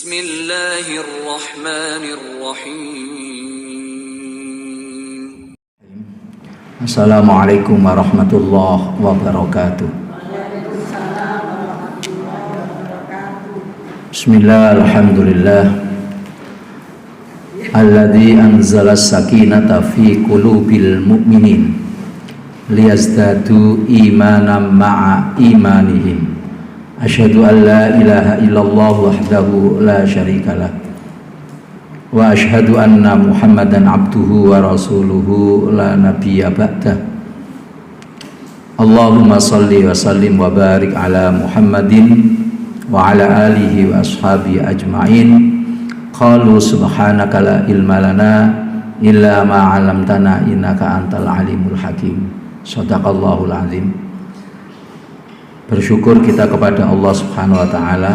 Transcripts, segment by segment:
Bismillahirrahmanirrahim. Assalamualaikum warahmatullahi wabarakatuh. Bismillah, alhamdulillah alladzi anzala sakinata fi qulubil mu'minin liyazdadu imanan ma'a imanihim. Asyhadu an la ilaha illallah wahdahu la syarikalah wa asyhadu anna Muhammadan abduhu wa rasuluhu la nabiyya ba'dah. Allahumma salli wa sallim wa barik ala Muhammadin wa ala alihi wa ashabihi ajma'in. Qalu subhanaka la ilma lana illa ma 'allamtana innaka antal alimul hakim. Shadaqallahul azim. Bersyukur kita kepada Allah Subhanahu wa taala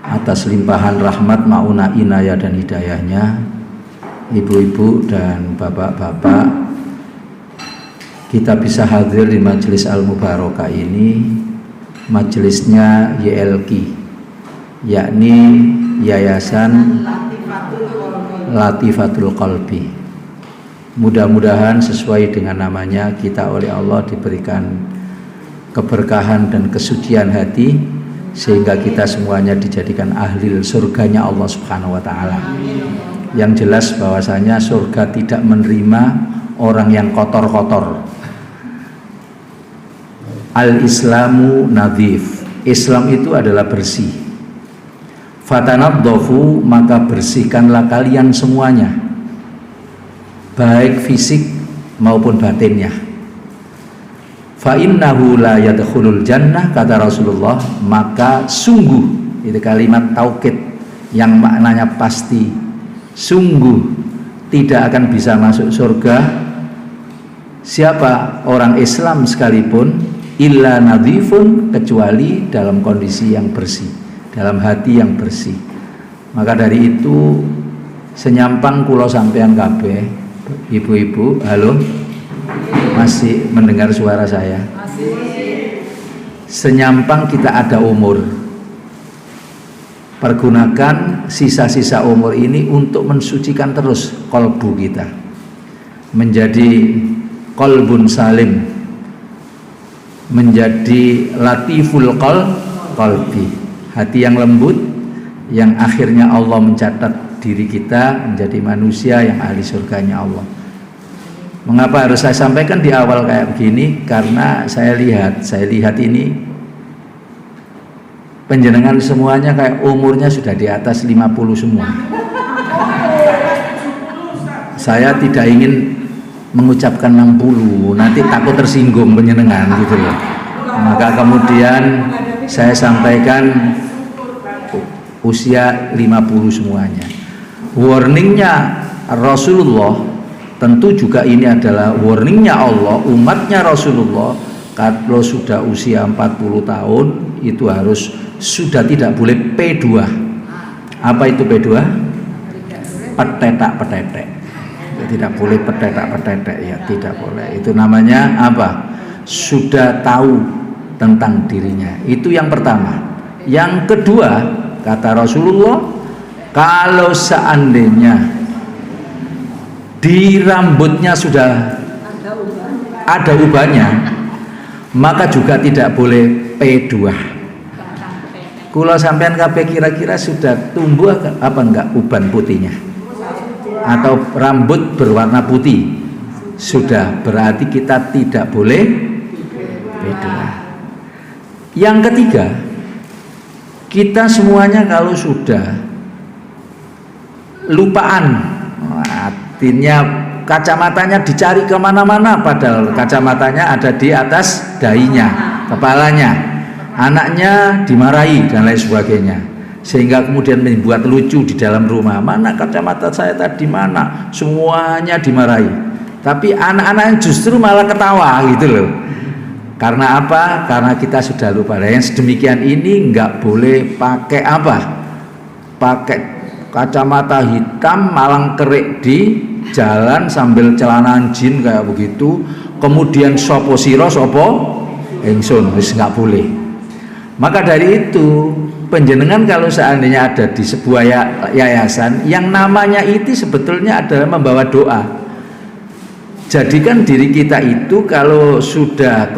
atas limpahan rahmat, maunah, inayah dan hidayahnya. Ibu-ibu dan bapak-bapak, kita bisa hadir di majelis al-mubarakah ini. Majelisnya YLQ, yakni Yayasan Latifatul Qalbi. Mudah-mudahan sesuai dengan namanya, kita oleh Allah diberikan keberkahan dan kesucian hati, sehingga kita semuanya dijadikan ahli surganya Allah Subhanahu wa taala. Yang jelas bahwasanya surga tidak menerima orang yang kotor-kotor. Al-Islamu nadhif. Islam itu adalah bersih. Fatanaddofu, maka bersihkanlah kalian semuanya, baik fisik maupun batinnya. Fa innahu la yadkhulul jannah, kata Rasulullah, maka sungguh, itu kalimat taukid yang maknanya pasti, sungguh tidak akan bisa masuk surga siapa orang Islam sekalipun, illa nadhifun, kecuali dalam kondisi yang bersih, dalam hati yang bersih. Maka dari itu senyampang kula sampean kabeh, ibu-ibu, halo, masih mendengar suara saya? Senyampang kita ada umur, pergunakan sisa-sisa umur ini untuk mensucikan terus kolbu kita, menjadi kolbun salim, menjadi latiful qalbi, hati yang lembut, yang akhirnya Allah mencatat diri kita menjadi manusia yang ahli surganya Allah. Mengapa harus saya sampaikan di awal kayak begini? Karena saya lihat ini penjenengan semuanya kayak umurnya sudah di atas 50 semua. Saya tidak ingin mengucapkan 60, nanti takut tersinggung penjenengan gitu loh. Maka kemudian saya sampaikan usia 50 semuanya. Warningnya Rasulullah, tentu juga ini adalah warningnya Allah, umatnya Rasulullah. Kalau sudah usia 40 tahun itu harus sudah tidak boleh P2. Apa itu P2? Petetak-petetek. Tidak boleh petetak-petetek, ya tidak boleh. Itu namanya apa? Sudah tahu tentang dirinya. Itu yang pertama. Yang kedua, kata Rasulullah, kalau seandainya di rambutnya sudah ada ubannya, maka juga tidak boleh P2. Kula sampean kabeh kira-kira sudah tumbuh apa enggak uban putihnya? Atau rambut berwarna putih? Sudah, berarti kita tidak boleh P2. Yang ketiga, kita semuanya kalau sudah lupaan, artinya kacamatanya dicari kemana-mana, padahal kacamatanya ada di atas dahinya, kepalanya, anaknya dimarahi dan lain sebagainya, sehingga kemudian membuat lucu di dalam rumah, mana kacamata saya tadi, mana, semuanya dimarahi. Tapi anak-anaknya justru malah ketawa gitu loh. Karena apa? Karena kita sudah lupa. Yang sedemikian ini nggak boleh pakai apa? Pakai kacamata hitam malang kerik di jalan sambil celanaan jin kayak begitu, kemudian sopo siro sopo ingsun, wis nggak boleh. Maka dari itu penjenengan kalau seandainya ada di sebuah yayasan yang namanya itu sebetulnya adalah membawa doa. Jadikan diri kita itu kalau sudah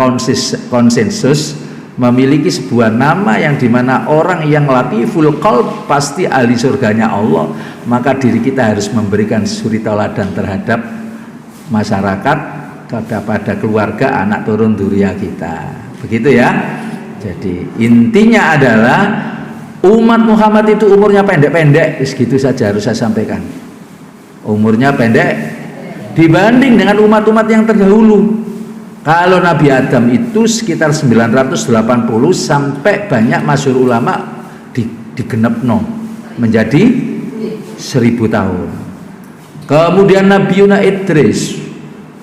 konsensus memiliki sebuah nama yang dimana orang yang latiful qalb pasti ahli surganya Allah, maka diri kita harus memberikan suri tauladan terhadap masyarakat, pada keluarga, anak turun dzurriyyah kita. Begitu ya. Jadi intinya adalah umat Muhammad itu umurnya pendek-pendek, segitu saja harus saya sampaikan. Umurnya pendek dibanding dengan umat-umat yang terdahulu. Kalau Nabi Adam itu sekitar 980 sampai banyak masyhur ulama digenepno menjadi 1000 tahun. Kemudian Nabi Yuna Idris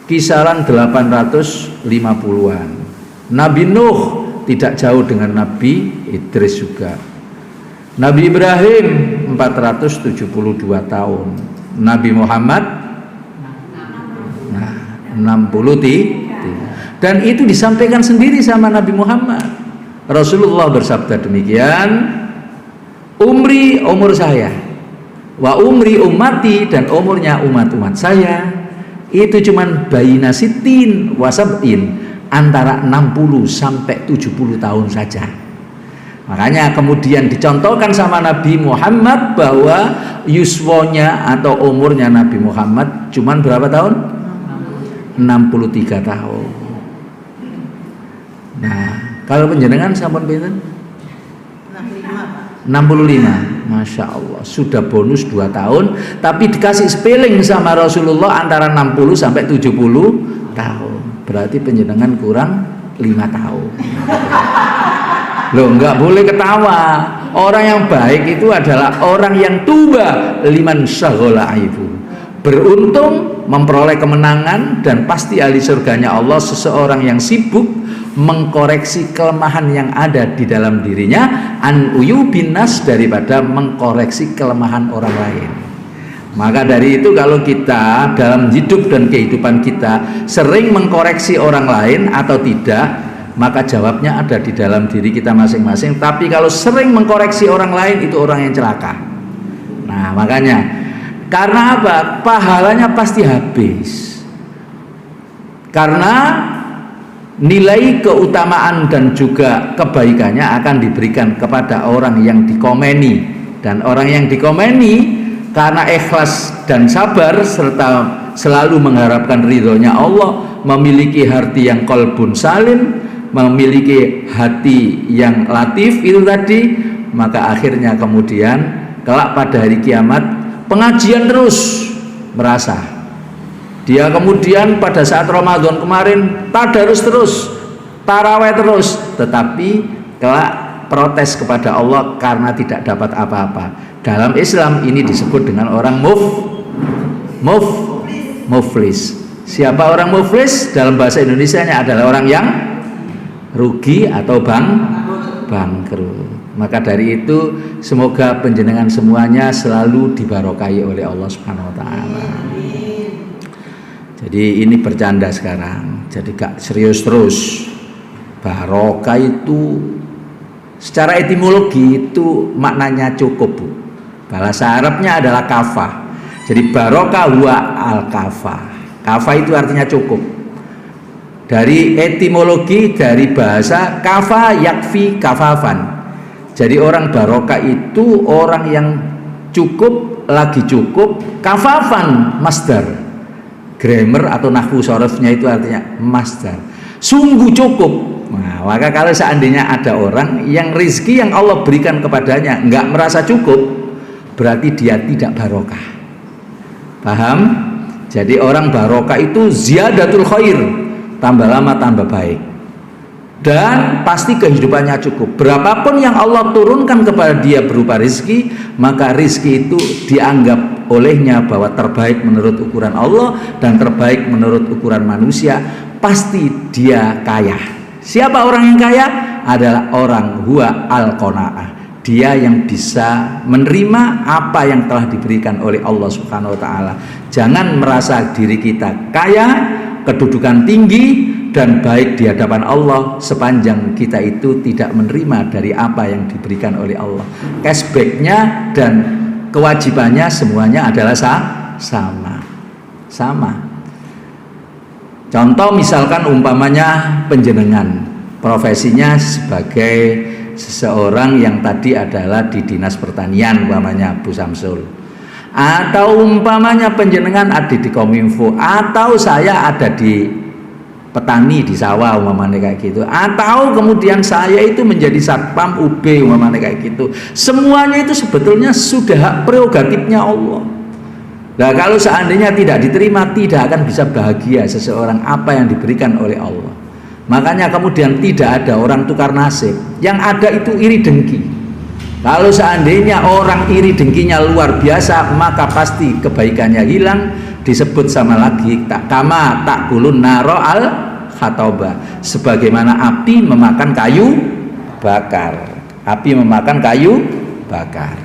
kisaran 850-an. Nabi Nuh tidak jauh dengan Nabi Idris juga. Nabi Ibrahim 472 tahun. Nabi Muhammad 63. Dan itu disampaikan sendiri sama Nabi Muhammad. Rasulullah bersabda demikian, umri umur saya, wa umri ummati, dan umurnya umat-umat saya itu cuman bayina sitin wasabin, antara 60 sampai 70 tahun saja. Makanya kemudian dicontohkan sama Nabi Muhammad bahwa yuswonya atau umurnya Nabi Muhammad cuman berapa tahun? 63 tahun. Nah, kalau penjenengan sampun pinten? 65. Masya Allah, sudah bonus 2 tahun, tapi dikasih spelling sama Rasulullah antara 60 sampai 70 tahun. Berarti penjenengan kurang 5 tahun. Loh, nggak boleh ketawa. Orang yang baik itu adalah orang yang tuba liman syaghala aibu. Beruntung memperoleh kemenangan dan pasti ahli surganya Allah seseorang yang sibuk mengkoreksi kelemahan yang ada di dalam dirinya, an uyubin nas, daripada mengkoreksi kelemahan orang lain. Maka dari itu kalau kita dalam hidup dan kehidupan kita sering mengkoreksi orang lain atau tidak, maka jawabnya ada di dalam diri kita masing-masing. Tapi kalau sering mengkoreksi orang lain, itu orang yang celaka. Nah, makanya karena apa? Pahalanya pasti habis. Karena nilai keutamaan dan juga kebaikannya akan diberikan kepada orang yang dikomeni. Dan orang yang dikomeni karena ikhlas dan sabar serta selalu mengharapkan ridhonya Allah, memiliki hati yang qalbun salim, memiliki hati yang latif itu tadi, maka akhirnya kemudian kelak pada hari kiamat pengajian terus merasa. Dia kemudian pada saat Ramadan kemarin tadarus terus, taraweh terus, tetapi kelak protes kepada Allah karena tidak dapat apa-apa. Dalam Islam ini disebut dengan orang muflis. Siapa orang muflis? Dalam bahasa Indonesianya adalah orang yang rugi atau bangkrut. Maka dari itu semoga penjenengan semuanya selalu dibarokahi oleh Allah Subhanahu wa taala. Jadi ini bercanda sekarang, jadi gak serius terus. Barokah itu secara etimologi itu maknanya cukup, Bu. Bahasa Arabnya adalah kafah. Jadi barokah huwa al-kafah. Kafah itu artinya cukup. Dari etimologi dari bahasa kafa yakfi kafafan. Jadi orang barokah itu orang yang cukup, lagi cukup, kafafan masdar. Grammar atau nahwu sharafnya itu artinya masdar. Sungguh cukup. Nah, maka kalau seandainya ada orang yang rizki yang Allah berikan kepadanya nggak merasa cukup, berarti dia tidak barokah. Paham? Jadi orang barokah itu ziyadatul khair, tambah lama tambah baik. Dan pasti kehidupannya cukup. Berapapun yang Allah turunkan kepada dia berupa rizki, maka rizki itu dianggap olehnya bahwa terbaik menurut ukuran Allah dan terbaik menurut ukuran manusia. Pasti dia kaya. Siapa orang yang kaya? Adalah orang huwa al-qanaah. Dia yang bisa menerima apa yang telah diberikan oleh Allah Subhanahu wa taala. Jangan merasa diri kita kaya, kedudukan tinggi, dan baik di hadapan Allah sepanjang kita itu tidak menerima dari apa yang diberikan oleh Allah. Cashbacknya dan kewajibannya semuanya adalah sama. Contoh misalkan umpamanya panjenengan profesinya sebagai seseorang yang tadi adalah di dinas pertanian umpamanya Bu Samsul, atau umpamanya panjenengan ada di Kominfo, atau saya ada di petani di sawah umpamanya kayak gitu, atau kemudian saya itu menjadi satpam UB umpamanya kayak gitu. Semuanya itu sebetulnya sudah hak prerogatifnya Allah. Nah, kalau seandainya tidak diterima, tidak akan bisa bahagia seseorang apa yang diberikan oleh Allah. Makanya kemudian tidak ada orang tukar nasib, yang ada itu iri dengki. Kalau seandainya orang iri dengkinya luar biasa, maka pasti kebaikannya hilang. Disebut sama lagi kama takulun naro al khatoba, sebagaimana api memakan kayu bakar. Api memakan kayu bakar.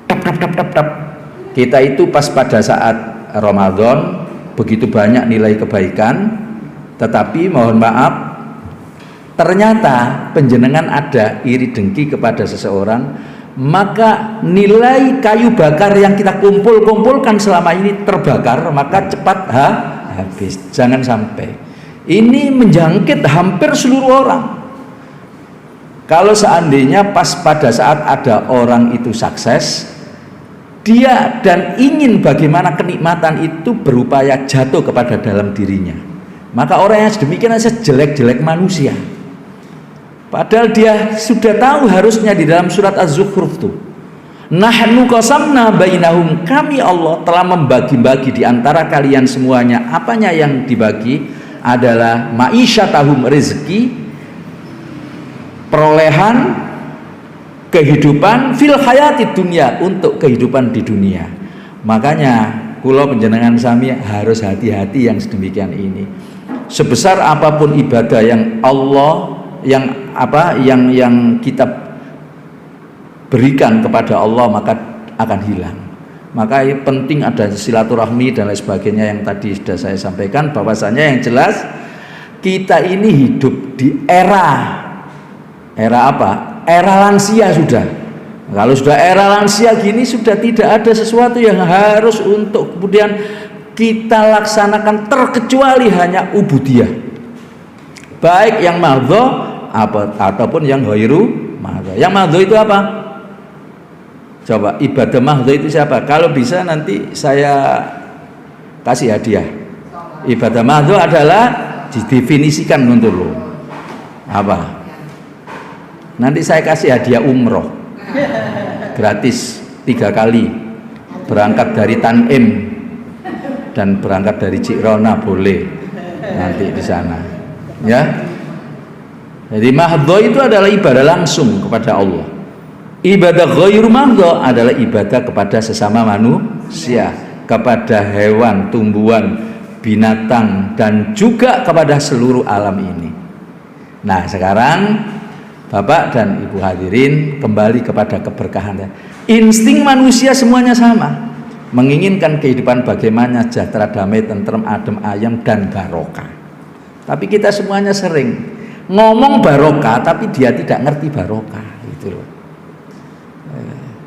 Tap. Kita itu pas pada saat Ramadan begitu banyak nilai kebaikan, tetapi mohon maaf, ternyata penjenengan ada iri dengki kepada seseorang, maka nilai kayu bakar yang kita kumpulkan selama ini terbakar, maka cepat habis. Jangan sampai ini menjangkit hampir seluruh orang. Kalau seandainya pas pada saat ada orang itu sukses, dia dan ingin bagaimana kenikmatan itu berupaya jatuh kepada dalam dirinya, maka orang yang sedemikian saja jelek-jelek manusia. Padahal dia sudah tahu harusnya di dalam surat Az-Zukhruf tuh, nahnu qasamna bainahum, kami Allah telah membagi-bagi di antara kalian semuanya. Apanya yang dibagi? Adalah ma'isyatahum, rezeki, perolehan, kehidupan fil hayati dunia, untuk kehidupan di dunia. Makanya kula panjenengan sami harus hati-hati yang sedemikian ini. Sebesar apapun ibadah yang Allah yang kita berikan kepada Allah, maka akan hilang. Maka penting ada silaturahmi dan lain sebagainya yang tadi sudah saya sampaikan. Bahwasanya yang jelas kita ini hidup di era apa? Era lansia sudah. Kalau sudah era lansia gini, sudah tidak ada sesuatu yang harus untuk kemudian kita laksanakan terkecuali hanya ubudiyah, baik yang mahdho ataupun yang ghairu mahdho. Yang mahdho itu apa? Coba ibadah mahdho itu siapa? Kalau bisa nanti saya kasih hadiah. Ibadah mahdho adalah didefinisikan untuk lo apa? Nanti saya kasih hadiah umroh gratis 3 kali, berangkat dari Tanim dan berangkat dari Cikrona boleh nanti di sana, ya. Jadi mahdho itu adalah ibadah langsung kepada Allah. Ibadah ghairu mahdho adalah ibadah kepada sesama manusia, kepada hewan, tumbuhan, binatang, dan juga kepada seluruh alam ini. Nah, sekarang Bapak dan Ibu hadirin, kembali kepada keberkahan. Insting manusia semuanya sama, menginginkan kehidupan bagaimana sejahtera, damai, tentrem, adem, ayem, dan barokah. Tapi kita semuanya sering ngomong barokah, tapi dia tidak ngerti barokah, gitu loh.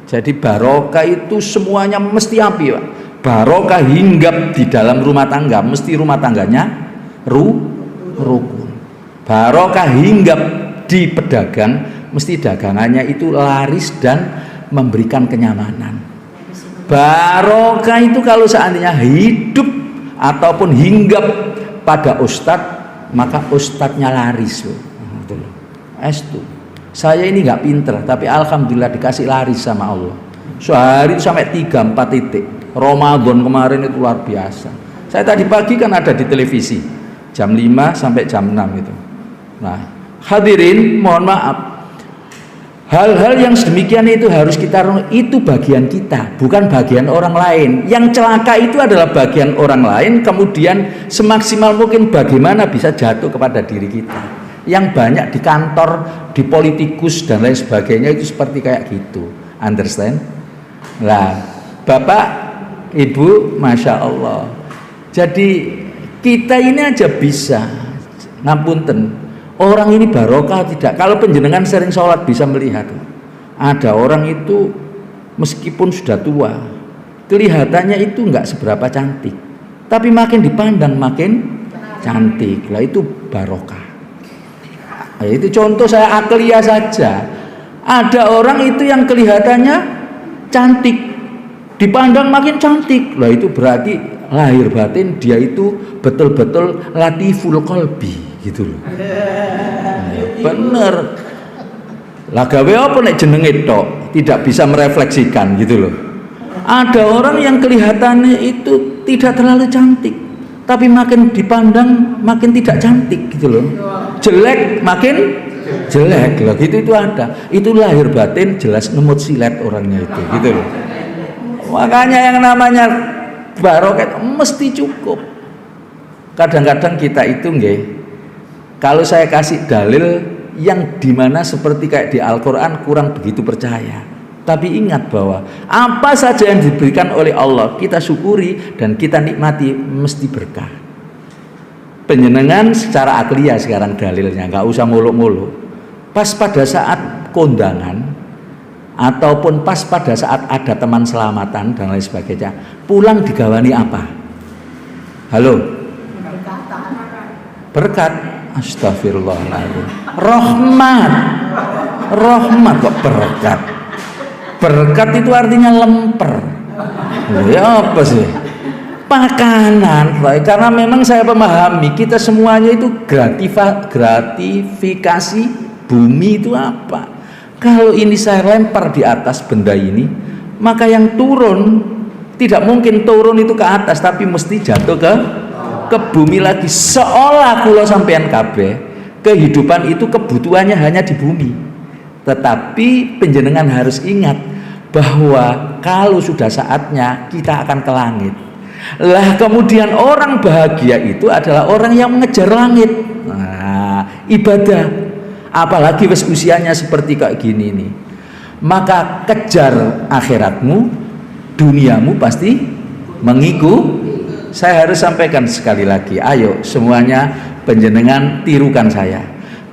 Jadi barokah itu semuanya mesti api, Pak. Barokah hinggap di dalam rumah tangga, mesti rumah tangganya rukun. Barokah hinggap di pedagang, mesti dagangannya itu laris dan memberikan kenyamanan. Barokah itu kalau seandainya hidup ataupun hinggap pada ustadz, maka ustadznya laris loh. Estu. Saya ini nggak pinter, tapi alhamdulillah dikasih laris sama Allah. Sehari sampai 3-4 titik. Ramadan kemarin itu luar biasa. Saya tadi pagi kan ada di televisi jam 5 sampai jam 6 itu. Nah, hadirin, mohon maaf, hal-hal yang sedemikian itu harus kita, itu bagian kita, bukan bagian orang lain. Yang celaka itu adalah bagian orang lain, kemudian semaksimal mungkin bagaimana bisa jatuh kepada diri kita. Yang banyak di kantor, di politikus dan lain sebagainya itu seperti kayak gitu, understand? Nah, Bapak, Ibu, Masya Allah. Jadi kita ini aja bisa ngapunten, orang ini barokah tidak? Kalau penjenengan sering sholat bisa melihat, ada orang itu meskipun sudah tua, kelihatannya itu nggak seberapa cantik, tapi makin dipandang makin cantik. Lah itu barokah. Nah, itu contoh saya akliah saja. Ada orang itu yang kelihatannya cantik, dipandang makin cantik. Lah itu berarti lahir batin dia itu betul-betul latiful qalbi gitu loh. Bener. Lah gawe apa nek jenenge tok, tidak bisa merefleksikan gitu loh. Ada orang yang kelihatannya itu tidak terlalu cantik, tapi makin dipandang makin tidak cantik gitu loh. Jelek makin jelek loh, gitu itu ada. Itu lahir batin jelas nemut silet orangnya itu gitu loh. Makanya yang namanya barokah mesti cukup. Kadang-kadang kita itu nggih, kalau saya kasih dalil yang dimana seperti kayak di Al-Quran kurang begitu percaya, tapi ingat bahwa apa saja yang diberikan oleh Allah kita syukuri dan kita nikmati mesti berkah. Penjenengan secara akliyah sekarang dalilnya, nggak usah muluk-muluk. Pas pada saat kondangan ataupun pas pada saat ada teman selamatan dan lain sebagainya, pulang digawani apa? Halo? Berkat. Astagfirullahaladzim. Rahmat. Rahmat kok berkat. Berkat itu artinya lemper. Ya apa sih? Makanan. Karena memang saya memahami kita semuanya itu gratifikasi bumi itu apa? Kalau ini saya lempar di atas benda ini, maka yang turun tidak mungkin turun itu ke atas, tapi mesti jatuh ke bumi lagi. Seolah kula sampean kabeh kehidupan itu kebutuhannya hanya di bumi. Tetapi penjenengan harus ingat bahwa kalau sudah saatnya kita akan ke langit. Lah kemudian orang bahagia itu adalah orang yang mengejar langit. Nah, ibadah, apalagi wis usianya seperti kayak gini nih, maka kejar akhiratmu, duniamu pasti mengikuti. Saya harus sampaikan sekali lagi, ayo semuanya penjenengan tirukan saya.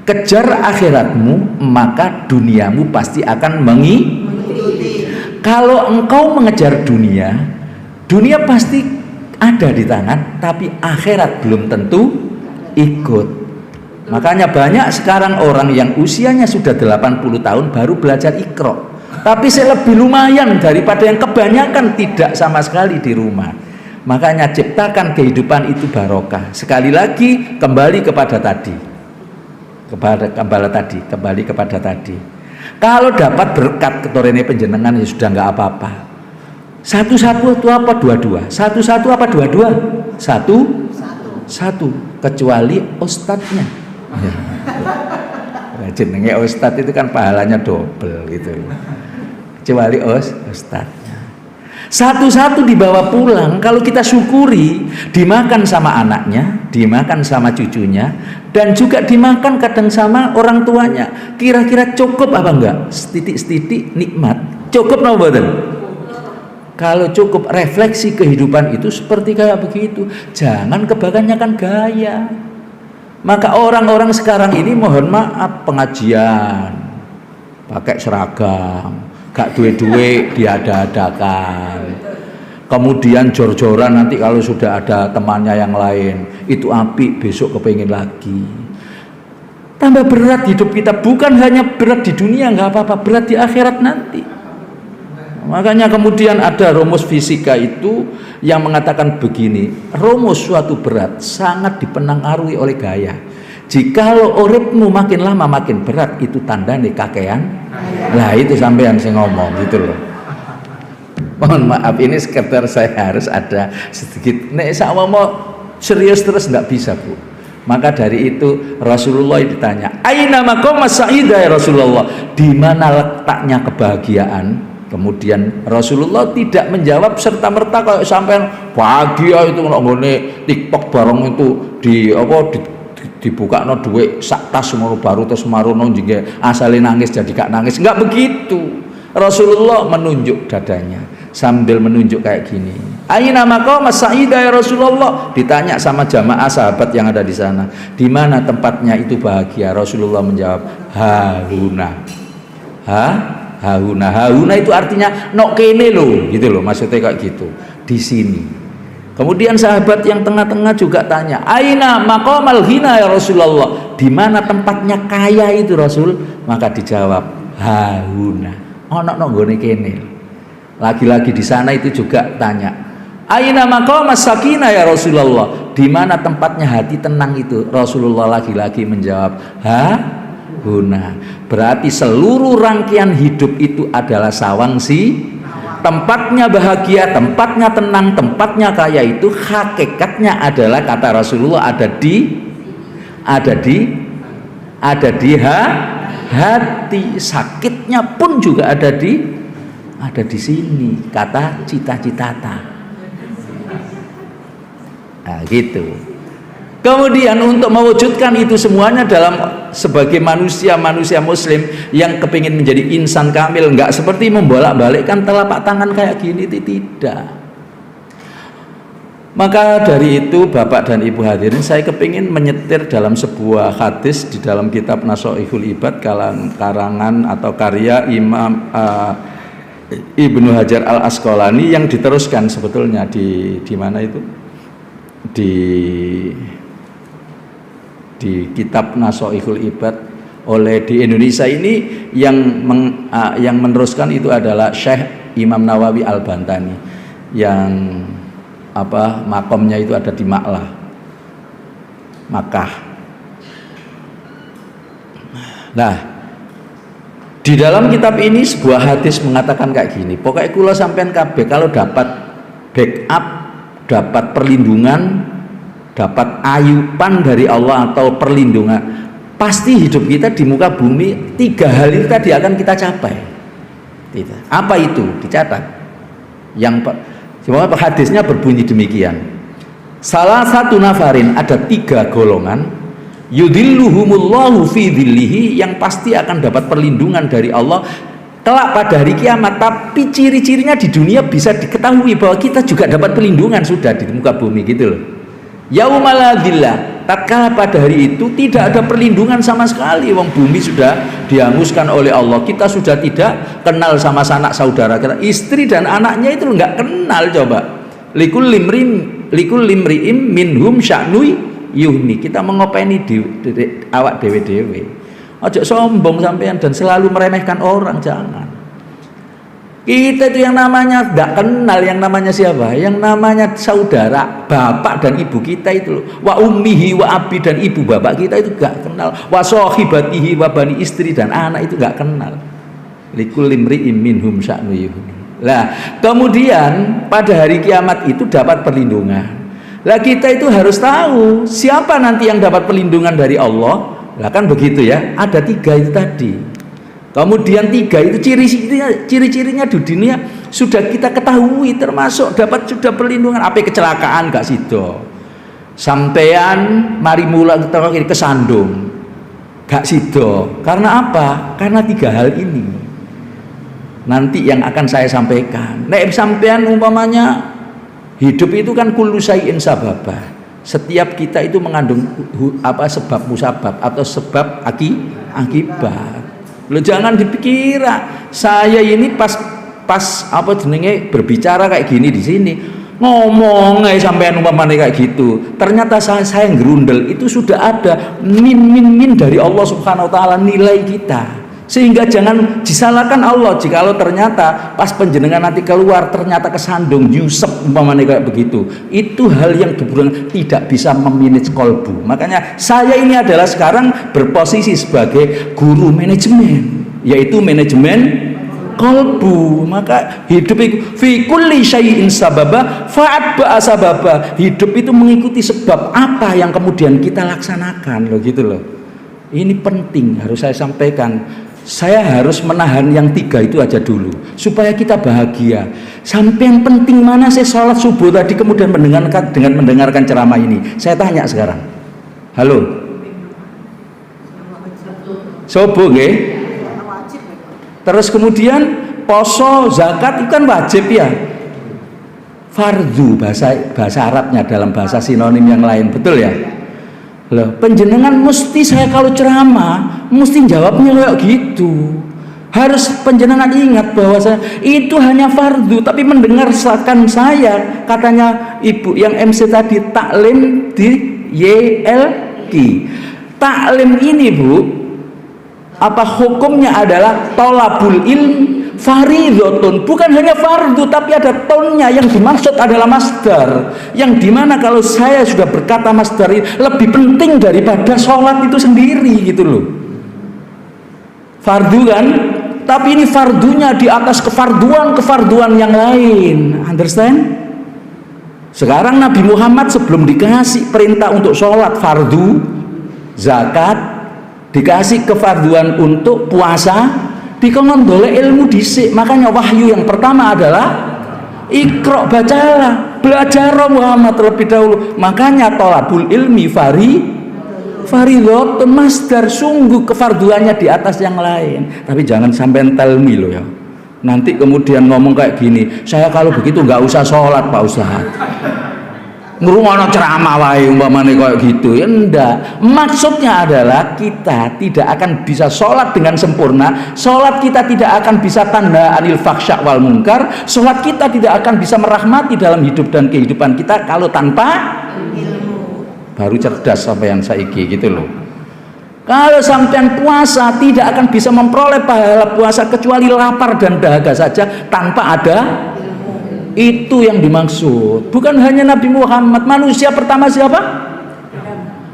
Kejar akhiratmu, maka duniamu pasti akan mengikuti. Kalau engkau mengejar dunia, dunia pasti ada di tangan, tapi akhirat belum tentu ikut. Makanya banyak sekarang orang yang usianya sudah 80 tahun baru belajar Iqra, tapi saya lebih lumayan daripada yang kebanyakan tidak sama sekali di rumah. Makanya ciptakan kehidupan itu barokah. Sekali lagi kembali kepada tadi, kembali kepada tadi. Kalau dapat berkat ketorene penjenengan ya sudah nggak apa-apa. Satu-satu itu apa? Dua-dua. Satu-satu apa? Dua-dua. Satu. Kecuali ustadznya. Jenenge ustadz itu kan pahalanya double gitu. Kecuali ustadznya. Satu-satu dibawa pulang. Kalau kita syukuri, dimakan sama anaknya, dimakan sama cucunya, dan juga dimakan kadang sama orang tuanya. Kira-kira cukup apa enggak? Setitik-setitik nikmat. Cukup apa mboten? Kalau cukup, refleksi kehidupan itu seperti kayak begitu. Jangan kebanyakan gaya. Maka orang-orang sekarang ini mohon maaf, pengajian pakai seragam, gak duwe-duwe diada-adakan. Kemudian jor-joran nanti kalau sudah ada temannya yang lain, itu apik, besok kepengin lagi. Tambah berat hidup kita, bukan hanya berat di dunia, gak apa-apa, berat di akhirat nanti. Makanya kemudian ada rumus fisika itu yang mengatakan begini, rumus suatu berat sangat dipengaruhi oleh gaya. Jikalau uripmu makin lama makin berat, itu tandanya kakean. Lah itu sampean saya ngomong gitu loh. Mohon maaf, ini sekedar saya harus ada sedikit. Nek sama mau serius terus nggak bisa bu. Maka dari itu Rasulullah ditanya, aina maqamas sa'idah ya Rasulullah, di mana letaknya kebahagiaan? Kemudian Rasulullah tidak menjawab serta merta kayak sampean bahagia itu nggone TikTok bareng itu dibuka no duit sak tas ngono baru terus marono juga asale nangis jadi gak nangis, nggak begitu. Rasulullah menunjuk dadanya sambil menunjuk kayak gini, Aina maqam as-sa'ida ya Rasulullah? Ditanya sama jamaah sahabat yang ada di sana, di mana tempatnya itu bahagia? Rasulullah menjawab, hauna. Hauna itu artinya nok kene lo, gitu loh, maksudnya kayak gitu, di sini. Kemudian sahabat yang tengah-tengah juga tanya, aina maqamal ghina ya Rasulullah? Di mana tempatnya kaya itu Rasul? Maka dijawab, hauna. Ono nok nggone kene. Lagi-lagi di sana itu juga tanya, aina maqamas sakinah ya Rasulullah? Di mana tempatnya hati tenang itu? Rasulullah lagi-lagi menjawab, huna. Berarti seluruh rangkaian hidup itu adalah sawangsi. Tempatnya bahagia, tempatnya tenang, tempatnya kaya itu hakikatnya adalah kata Rasulullah ada di hati. Sakitnya pun juga ada di sini, kata cita-cita. Nah, gitu. Kemudian untuk mewujudkan itu semuanya sebagai manusia muslim yang kepingin menjadi insan kamil, nggak seperti membolak-balikkan telapak tangan kayak gini, tidak. Maka dari itu Bapak dan Ibu hadirin, saya kepingin menyetir dalam sebuah hadis di dalam kitab Nasha'ihul Ibad karangan atau karya Imam Ibnu Hajar al-Asqalani yang diteruskan sebetulnya di mana itu? Di kitab Nasha'ihul Ibad oleh di Indonesia ini yang meneruskan itu adalah Syekh Imam Nawawi Al-Bantani yang makomnya itu ada di Makkah. Nah, di dalam kitab ini sebuah hadis mengatakan kayak gini, pokoknya kula sampean kabeh kalau dapat backup, dapat perlindungan, dapat ayupan dari Allah atau perlindungan, pasti hidup kita di muka bumi 3 hal itu tadi akan kita capai. Apa itu? Dicatat. Semoga hadisnya berbunyi demikian. Salah satu nafarin, ada 3 golongan, yudhilluhumullahu fi dhillihi, yang pasti akan dapat perlindungan dari Allah kelak pada hari kiamat. Tapi ciri-cirinya di dunia bisa diketahui bahwa kita juga dapat perlindungan sudah di muka bumi, gitu loh. Yaumaladillah, tatkala pada hari itu tidak ada perlindungan sama sekali. Wong bumi sudah dihanguskan oleh Allah, kita sudah tidak kenal sama sanak saudara kita, istri dan anaknya itu nggak kenal. Coba likul limri'im minhum sya'nui yuhni, kita mengopeni awak dewe-dewe. Ojo sombong sampean dan selalu meremehkan orang, jangan. Kita itu yang namanya gak kenal yang namanya siapa? Yang namanya saudara, bapak dan ibu kita itu loh. Wa ummihi wa abi, dan ibu bapak kita itu gak kenal. Wa sohibatihi wa bani, istri dan anak itu gak kenal. Likul limri'im minhum sya'nu yuhni. Lah, kemudian pada hari kiamat itu dapat perlindungan. Lah kita itu harus tahu siapa nanti yang dapat perlindungan dari Allah. Lah kan begitu ya, ada 3 itu tadi. Kemudian 3 itu ciri-cirinya di dunia sudah kita ketahui, termasuk sudah perlindungan. Apa kecelakaan gak sido, sampean mari mula kesandung gak sido, karena apa? Karena 3 hal ini nanti yang akan saya sampaikan. Nek sampean umpamanya hidup itu kan kullu syai'in sababah, setiap kita itu mengandung sebab musabab atau sebab akibat. Lo jangan dipikir saya ini pas berbicara kayak gini di sini ngomong sampean umpamanya kayak gitu, ternyata saya ngerundel, itu sudah ada min dari Allah Subhanahu wa taala nilai kita, sehingga jangan disalahkan Allah jikalau ternyata pas penjenengan nanti keluar ternyata kesandung Yusuf umpamanya kayak begitu. Itu hal yang tidak bisa memanage kolbu. Makanya saya ini adalah sekarang berposisi sebagai guru manajemen, yaitu manajemen kolbu. Maka hidup itu fi kulli syai'in sababa fa'atba'a sababa, hidup itu mengikuti sebab apa yang kemudian kita laksanakan loh, gitu loh. Ini penting, harus saya sampaikan. Saya harus menahan yang 3 itu aja dulu supaya kita bahagia. Sampai yang penting mana saya sholat subuh tadi kemudian mendengarkan ceramah ini. Saya tanya sekarang, halo, subuh nggih? Terus kemudian poso zakat itu kan wajib ya. fardu bahasa Arabnya dalam bahasa sinonim yang lain, betul ya? Loh, penjenengan mesti saya kalau ceramah mesti jawabnya kayak gitu. Harus penjenengan ingat bahwa itu hanya fardu, tapi mendengarkan saya, katanya ibu yang MC tadi, taklim di YLQ. Taklim ini Bu, apa hukumnya adalah tolabul ilm faridotun, bukan hanya fardu tapi ada tonnya yang dimaksud adalah masdar, yang dimana kalau saya sudah berkata masdar lebih penting daripada sholat itu sendiri gitu loh. Fardu kan, tapi ini fardunya di atas kefarduan yang lain, understand? Sekarang Nabi Muhammad sebelum dikasih perintah untuk sholat fardu, zakat, dikasih kefarduan untuk puasa, dikongkon dolek ilmu dhisik. Makanya wahyu yang pertama adalah Iqra, bacalah, belajar Muhammad terlebih dahulu. Makanya tolabul ilmi faridotun, masdar, sungguh kefarduannya di atas yang lain. Tapi jangan sampai telmi loh ya. Nanti kemudian ngomong kayak gini, saya kalau begitu nggak usah sholat Pak Ustaz. Ngrungono ceramah wae umpamane kayak gitu. Ya enggak. Maksudnya adalah kita tidak akan bisa sholat dengan sempurna. Sholat kita tidak akan bisa tanda anil faksya wal munkar. Sholat kita tidak akan bisa merahmati dalam hidup dan kehidupan kita kalau tanpa baru cerdas sampean saiki gitu loh. Kalau sampean puasa tidak akan bisa memperoleh pahala puasa kecuali lapar dan dahaga saja tanpa ada. Itu yang dimaksud. Bukan hanya Nabi Muhammad, manusia pertama siapa?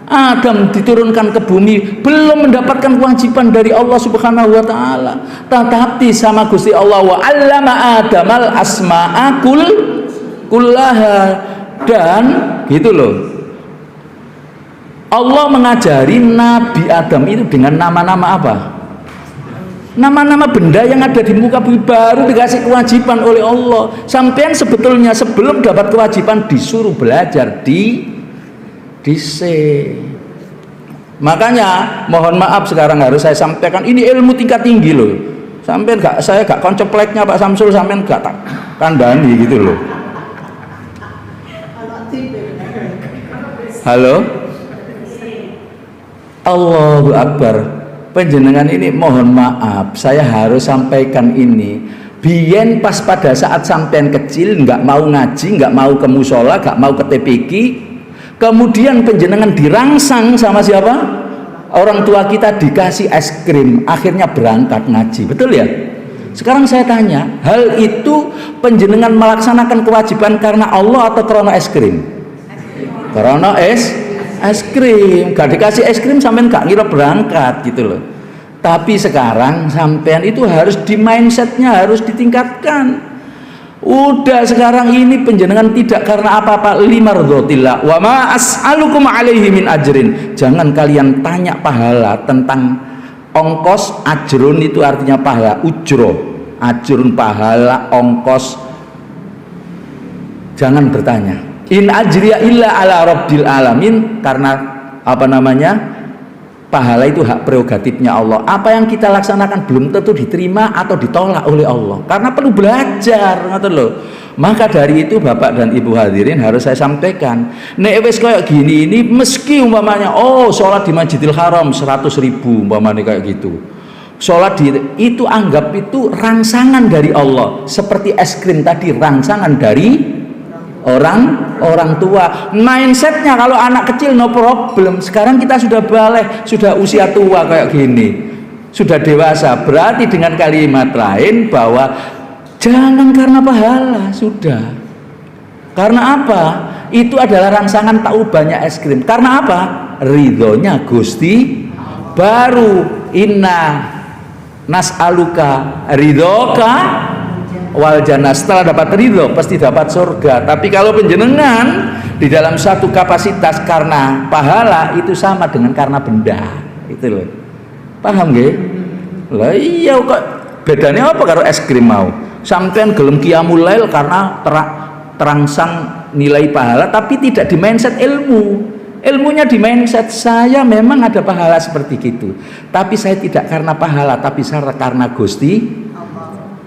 Adam diturunkan ke bumi, belum mendapatkan kewajiban dari Allah Subhanahu wa taala. Tetapi sama Gusti Allah, wa 'allama Adamal asma'a kullaha, dan gitu loh. Allah mengajari Nabi Adam itu dengan nama-nama apa? Nama-nama benda yang ada di muka bumi, baru dikasih kewajiban oleh Allah. Sampean sebetulnya sebelum dapat kewajiban disuruh belajar di Makanya mohon maaf sekarang harus saya sampaikan, ini ilmu tingkat tinggi loh. Sampean saya gak koncepleknya Pak Samsul, sampean gak tak kandani gitu loh. Halo? Allahu Akbar. Penjenengan ini mohon maaf, saya harus sampaikan ini. Biyen pas pada saat sampean kecil nggak mau ngaji, nggak mau ke musola, nggak mau ke TPQ, kemudian penjenengan dirangsang sama siapa? Orang tua kita dikasih es krim, akhirnya berangkat ngaji, betul ya? Sekarang saya tanya, hal itu penjenengan melaksanakan kewajiban karena Allah atau karena es krim? Karena es krim, gak dikasih es krim sampean gak ngira berangkat gitu loh. Tapi sekarang sampean itu harus di mindsetnya harus ditingkatkan. Udah sekarang ini penjenengan tidak karena apa-apa, limardhotillah wa ma as'alukum alaihi min ajrin. Jangan kalian tanya pahala tentang ongkos. Ajrun itu artinya pahala, ujro, ajrun pahala, ongkos. Jangan bertanya. In ajriya illa ala rabbil alamin, karena apa namanya, pahala itu hak prerogatifnya Allah. Apa yang kita laksanakan belum tentu diterima atau ditolak oleh Allah, karena perlu belajar, ngoten lho. Maka dari itu Bapak dan Ibu hadirin harus saya sampaikan, nek wis kayak gini ini, meski umpamanya sholat di Masjidil Haram 100.000 umpamanya kayak gitu, sholat itu anggap itu rangsangan dari Allah, seperti es krim tadi rangsangan dari orang tua. Mindsetnya kalau anak kecil no problem. Sekarang kita sudah balik, sudah usia tua kayak gini, sudah dewasa, berarti dengan kalimat lain bahwa jangan karena pahala, sudah. Karena apa? Itu adalah rangsangan tahu banyak es krim. Karena apa? Ridhonya Gusti. Baru inna nas'aluka ridhoka wal jannah, setelah dapat ridho pasti dapat surga. Tapi kalau penjenengan di dalam satu kapasitas karena pahala, itu sama dengan karena benda, itu loh. Paham nggih? Lah iya, kok bedanya apa karo es krim mau? Sampean gelem qiyamul lail karena terangsang nilai pahala, tapi tidak di mindset ilmu. Ilmunya di mindset saya memang ada pahala seperti itu, tapi saya tidak karena pahala, tapi saya karena Gusti.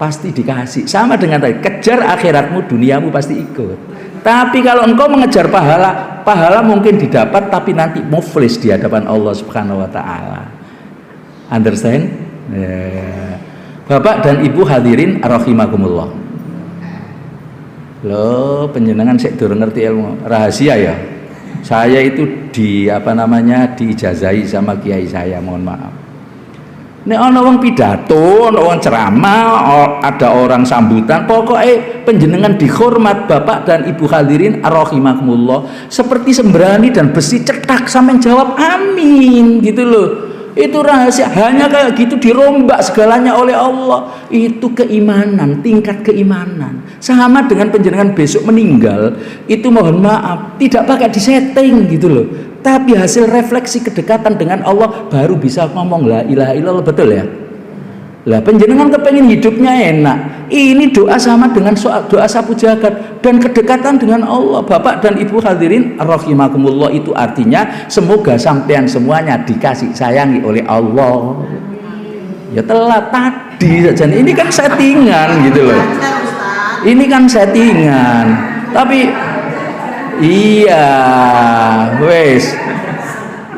pasti dikasih. Sama dengan tadi, kejar akhiratmu, duniamu pasti ikut. Tapi kalau engkau mengejar pahala, pahala mungkin didapat tapi nanti muflis di hadapan Allah Subhanahu wa taala. Understand? Yeah. Bapak dan Ibu hadirin rahimakumullah. Loh, panjenengan sik durung ngerti ilmu rahasia ya. Saya itu diijazai sama kiai saya, mohon maaf. Nek ana wong pidato, ana wong ceramah, ada orang sambutan, pokoknya panjenengan dihormat Bapak dan Ibu hadirin rahimakumullah, seperti sembrani dan besi cetak sampean jawab amin gitu loh. Itu rahasia, hanya kayak gitu dirombak segalanya oleh Allah. Itu keimanan, tingkat keimanan. Sama dengan panjenengan besok meninggal, itu mohon maaf tidak pakai disetting gitu loh, tapi hasil refleksi kedekatan dengan Allah baru bisa ngomong la ilaha illallah, betul ya? Lah panjenengan kepengen hidupnya enak, ini doa sama dengan doa sapu jagat dan kedekatan dengan Allah. Bapak dan Ibu hadirin rahimakumullah, itu artinya semoga sampean semuanya dikasih sayangi oleh Allah. Ya telat tadi saja, ini kan settingan gitu loh, ini kan settingan, tapi iya wes.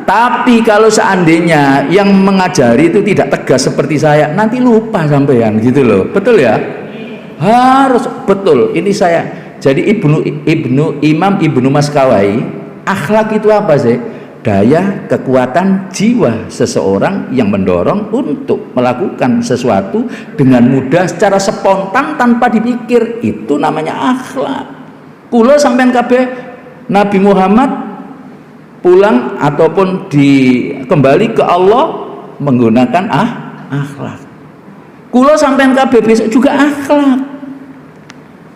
Tapi kalau seandainya yang mengajari itu tidak tegas seperti saya, nanti lupa sampean gitu loh, betul ya? Harus betul. Ini saya jadi Imam Ibnu Maskawai, akhlak itu apa sih? Daya kekuatan jiwa seseorang yang mendorong untuk melakukan sesuatu dengan mudah, secara spontan tanpa dipikir, itu namanya akhlak. Kula sampean kabeh Nabi Muhammad pulang ataupun kembali ke Allah menggunakan akhlak. Kula sampean kabeh besok juga akhlak.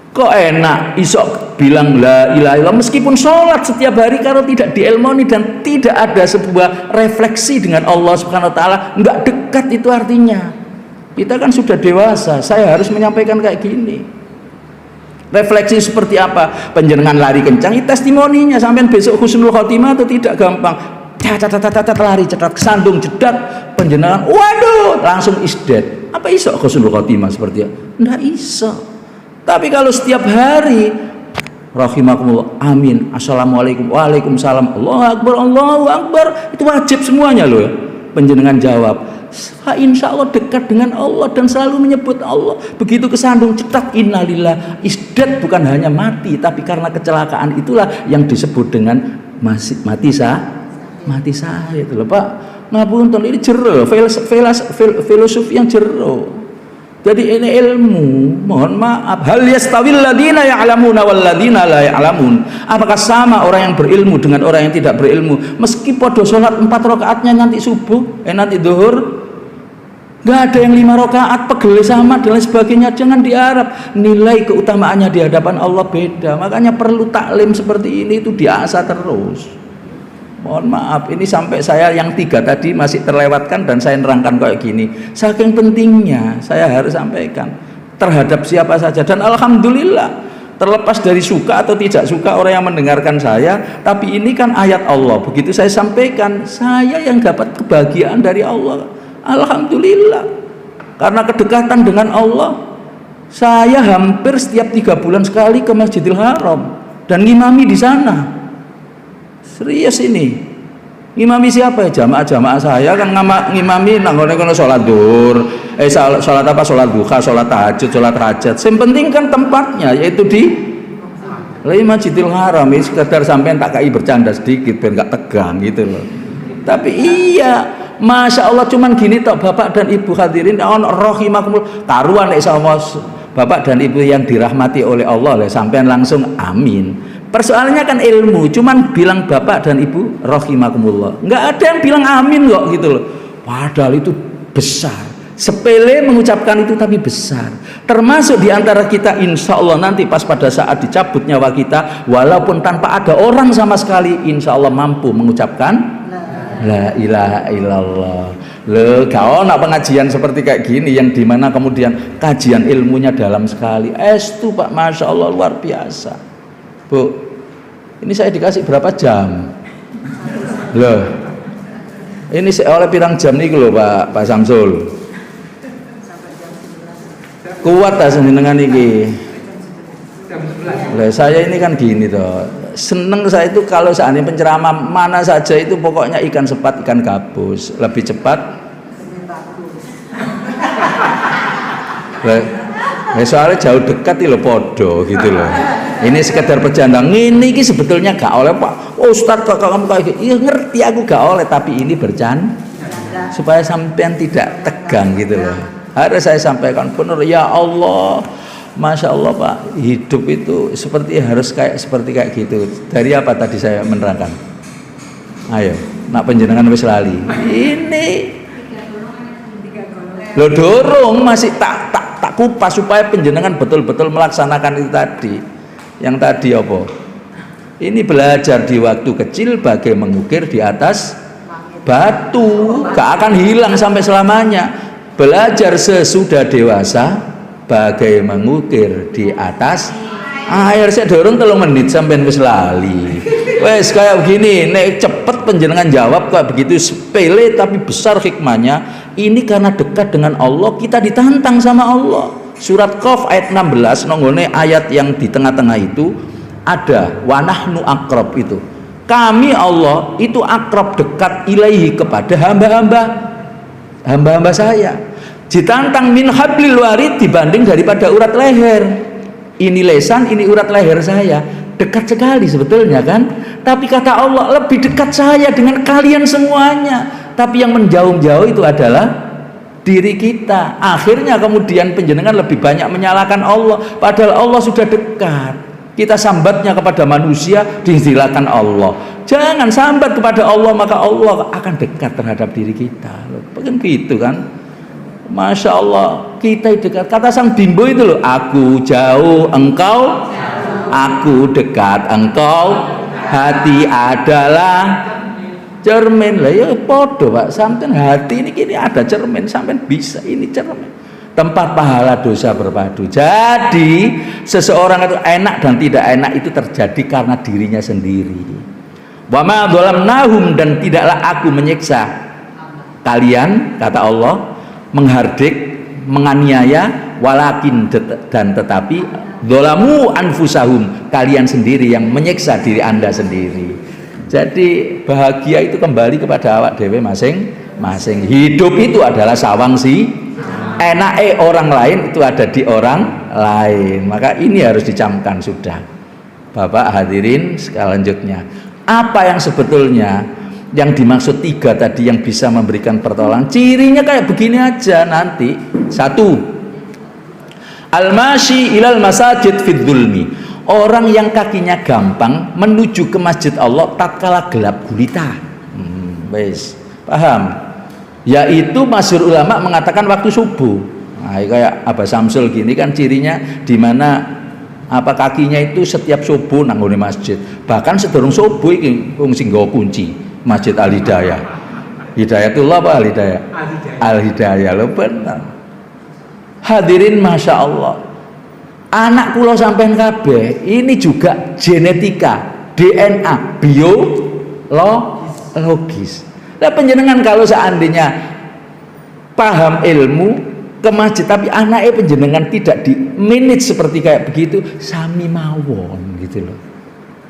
Kok enak isok bilang la ilaha illallah meskipun sholat setiap hari kalau tidak diilmoni dan tidak ada sebuah refleksi dengan Allah Subhanahu wa taala, enggak dekat, itu artinya. Kita kan sudah dewasa, saya harus menyampaikan kayak gini. Refleksi seperti apa? Panjenengan lari kencang, testimoninya sampean besok husnul khotimah atau tidak, gampang. Lari cetat, sandung jedat, panjenengan waduh langsung isdet. Apa iso husnul khotimah seperti itu? Ndak iso. Tapi kalau setiap hari rahimakumullah, amin, assalamualaikum, waalaikumsalam, Allahu akbar, itu wajib semuanya loh ya. Panjenengan jawab, insya Allah dekat dengan Allah dan selalu menyebut Allah. Begitu kesandung cetak innalillah, isdat bukan hanya mati, tapi karena kecelakaan itulah yang disebut dengan mati saya itu loh Pak. Ngapunten, ini jero filosofi yang jero. Jadi ini ilmu, mohon maaf, hal yastawil ladina ya'lamuna wal ladina la ya'lamun. Apakah sama orang yang berilmu dengan orang yang tidak berilmu? Meski podo sholat 4 rakaatnya nanti subuh, nanti zuhur, nggak ada yang 5 rakaat pegel sama dan lain sebagainya. Jangan diharap nilai keutamaannya di hadapan Allah beda. Makanya perlu taklim seperti ini, itu diasah terus. Mohon maaf, ini sampai saya yang 3 tadi masih terlewatkan dan saya nerangkan kayak gini. Saking pentingnya saya harus sampaikan terhadap siapa saja, dan alhamdulillah terlepas dari suka atau tidak suka orang yang mendengarkan saya, tapi ini kan ayat Allah. Begitu saya sampaikan, saya yang dapat kebahagiaan dari Allah. Alhamdulillah. Karena kedekatan dengan Allah, saya hampir setiap 3 bulan sekali ke Masjidil Haram dan ngimami di sana. Serius ini. Ngimami siapa ya? Jamaah saya kan ngimami nanggone kono salat zuhur, salat apa, salat duha, salat tahajud, salat hajat. Yang penting kan tempatnya yaitu di Masjidil Haram. Ini sekedar sampean tak kai bercanda sedikit biar enggak tegang gitu loh. Tapi iya, Masya Allah, cuman gini tok Bapak dan Ibu hadirin rahimakumullah, karuan nek sama Bapak dan Ibu yang dirahmati oleh Allah, sampean langsung amin. Persoalannya kan ilmu, cuman bilang Bapak dan Ibu rahimakumullah, nggak ada yang bilang amin kok gitu loh. Padahal itu besar, sepele mengucapkan itu tapi besar. Termasuk diantara kita insya Allah nanti pas pada saat dicabut nyawa kita, walaupun tanpa ada orang sama sekali, insya Allah mampu mengucapkan la ilaha illallah. Loh, kau nak pengajian seperti kayak gini yang dimana kemudian kajian ilmunya dalam sekali. Estu Pak, Masya Allah, luar biasa. Bu, ini saya dikasih berapa jam? Loh, ini oleh pirang jam nih loh Pak Samsul. Kuat ta senengan iki. Lah saya ini kan gini toh. Seneng saya itu kalau seandainya penceramah mana saja itu pokoknya ikan sepat, ikan gabus, lebih cepat. Soalnya jauh dekat itu loh podo gitu loh. Ini sekedar bercanda. Ini sebetulnya gak oleh Pak Ustadz kok kamu kayak gitu. Iya ngerti aku gak oleh, tapi ini bercanda supaya sampean tidak tegang gitu loh. Harus saya sampaikan benar ya Allah. Masya Allah Pak, hidup itu seperti kayak gitu. Dari apa tadi saya menerangkan? Ayo, nak penjenengan wis lali. Ini lo dorong masih tak kupas supaya penjenengan betul-betul melaksanakan itu tadi. Yang tadi apa? Ini belajar di waktu kecil bagai mengukir di atas batu, gak akan hilang sampai selamanya. Belajar sesudah dewasa bagai mengukir di atas air. Saya dorong 3 menit sampai wis lali. Wes kayak begini, nek cepet penjenengan jawab kayak begitu sepele tapi besar hikmahnya. Ini karena dekat dengan Allah, kita ditantang sama Allah. Surat Qaf ayat 16 nonggone ayat yang di tengah-tengah itu ada wa nahnu aqrab itu. Kami Allah itu akrab, dekat ilaihi kepada hamba-hamba saya. Ditantang min hablil warid dibanding daripada urat leher. Ini lesan, ini urat leher saya. Dekat sekali sebetulnya kan. Tapi kata Allah lebih dekat saya dengan kalian semuanya. Tapi yang menjauh-jauh itu adalah diri kita. Akhirnya kemudian penjenengan lebih banyak menyalahkan Allah. Padahal Allah sudah dekat. Kita sambatnya kepada manusia, diistilahkan Allah. Jangan sambat kepada Allah, maka Allah akan dekat terhadap diri kita. Bukan gitu kan? Masya Allah, kita dekat. Kata sang bimbo itu loh, aku jauh, engkau aku dekat, engkau hati adalah cermin. Lah ya podo Pak, sampean hati ini kini ada cermin, sampean bisa ini cermin. Tempat pahala dosa berpadu. Jadi seseorang itu enak dan tidak enak itu terjadi karena dirinya sendiri. Wa ma dzalamnahum, dan tidaklah aku menyiksa kalian, kata Allah, menghardik, menganiaya, walakin dan tetapi dzalamu anfusahum, kalian sendiri yang menyiksa diri Anda sendiri. Jadi bahagia itu kembali kepada awak dewe masing-masing. Hidup itu adalah sawang si enake orang lain itu ada di orang lain. Maka ini harus dicamkan sudah. Bapak hadirin selanjutnya, apa yang sebetulnya yang dimaksud 3 tadi yang bisa memberikan pertolongan? Cirinya kayak begini aja nanti. 1, al-masyi ilal masajid fid dzulmi, orang yang kakinya gampang menuju ke masjid Allah tatkala gelap gulita. Wes paham? Yaitu masyhur ulama mengatakan waktu subuh. Nah, kayak Abah Samsul gini kan cirinya di mana apa kakinya itu setiap subuh nanggone masjid. Bahkan sedurung subuh iki wong sing nggawa kunci Masjid Al-Hidayah. Hidayatullah apa Al-Hidayah? Al-Hidayah lo benar. Hadirin Masya Allah, anak kula sampean kabeh ini juga genetika, DNA, biologis. Nah penjenengan kalau seandainya paham ilmu ke masjid tapi anaknya penjenengan tidak di manage seperti kayak begitu, sami mawon gitu loh.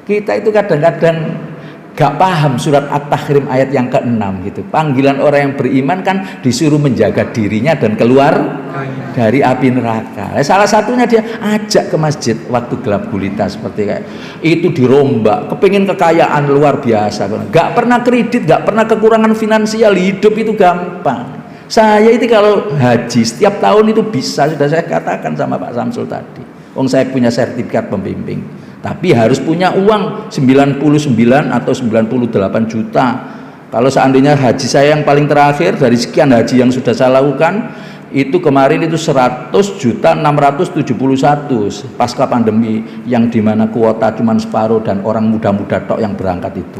Kita itu kadang-kadang gak paham surat At-Tahrim ayat yang ke-6 gitu. Panggilan orang yang beriman kan disuruh menjaga dirinya dan keluar dari api neraka. Nah, salah satunya dia ajak ke masjid waktu gelap gulita seperti kayak itu, dirombak, kepingin kekayaan luar biasa. Gak pernah kredit, gak pernah kekurangan finansial, hidup itu gampang. Saya itu kalau haji setiap tahun itu bisa, sudah saya katakan sama Pak Samsul tadi. Wong saya punya sertifikat pembimbing. Tapi harus punya uang 99 atau 98 juta. Kalau seandainya haji saya yang paling terakhir dari sekian haji yang sudah saya lakukan, itu kemarin itu 100.671 pasca pandemi, yang dimana kuota cuma separuh dan orang muda-muda tok yang berangkat itu.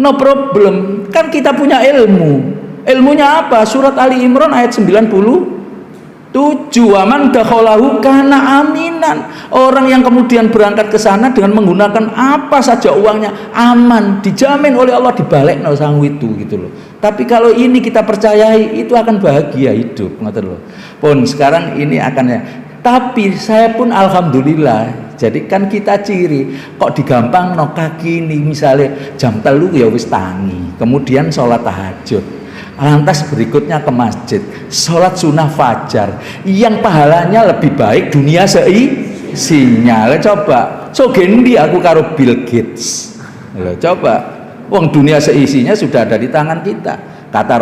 No problem, kan kita punya ilmu. Ilmunya apa? Surat Ali Imran ayat 97. Waman dakhalahu kana aminan. Orang yang kemudian berangkat ke sana dengan menggunakan apa saja uangnya aman, dijamin oleh Allah dibalekno sang itu gitu loh. Tapi kalau ini kita percayai itu akan bahagia hidup, ngoten loh. Pun sekarang ini akan ya. Tapi saya pun alhamdulillah. Jadi kan kita ciri kok digampang no kaki ini misalnya jam 3 ya wis tangi, kemudian sholat tahajud. Lantas berikutnya ke masjid, sholat sunnah fajar, yang pahalanya lebih baik dunia seisinya. Coba, so gendi aku karo Bill Gates. Coba, wong dunia seisinya sudah ada di tangan kita. Kata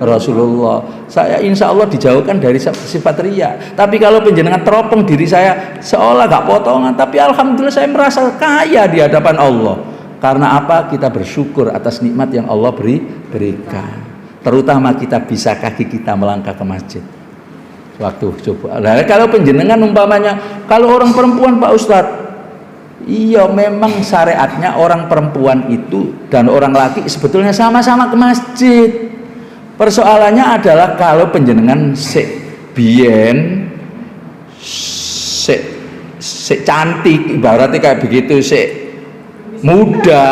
Rasulullah, saya insya Allah dijauhkan dari sifat riya. Tapi kalau penjenengan teropong diri saya seolah gak potongan, tapi alhamdulillah saya merasa kaya di hadapan Allah. Karena apa? Kita bersyukur atas nikmat yang Allah berikan. Terutama kita bisa kaki kita melangkah ke masjid waktu coba. Nah, kalau penjenengan umpamanya kalau orang perempuan Pak Ustadz, iya memang syariatnya orang perempuan itu dan orang laki sebetulnya sama-sama ke masjid. Persoalannya adalah kalau penjenengan bien cantik ibaratnya kayak begitu muda.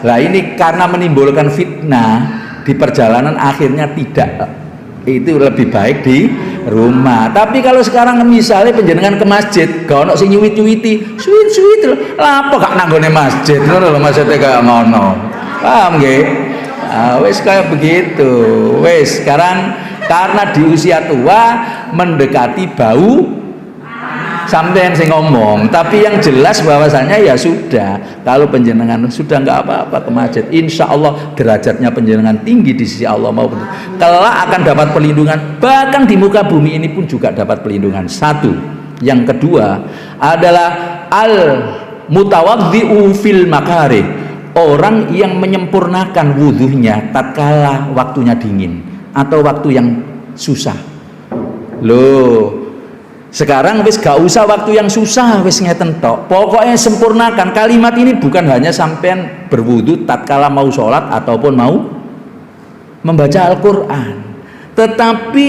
Lah ini karena menimbulkan fitnah di perjalanan akhirnya tidak, itu lebih baik di rumah. Tapi kalau sekarang misalnya penjenengan ke masjid gak ono sing nyuwit-nyuwiti suwit lah apa gak nanggone masjid ngono lho, maksudnya gak ngono, paham nggih? Wis kayak begitu. Wis sekarang karena di usia tua mendekati bau sampean sing ngomong, tapi yang jelas bahwasanya ya sudah, kalau penjenengan sudah nggak apa-apa ke masjid, insya Allah derajatnya penjenengan tinggi di sisi Allah maupun kelak akan dapat perlindungan, bahkan di muka bumi ini pun juga dapat perlindungan. Satu. Yang kedua adalah al mutawaddi'u fil makarih, orang yang menyempurnakan wudhunya tatkala waktunya dingin atau waktu yang susah. Loh, sekarang wis gak usah waktu yang susah, wis ngeten tok. Pokoknya sempurnakan. Kalimat ini bukan hanya sampean berwudu tatkala mau sholat ataupun mau membaca Al-Quran, tetapi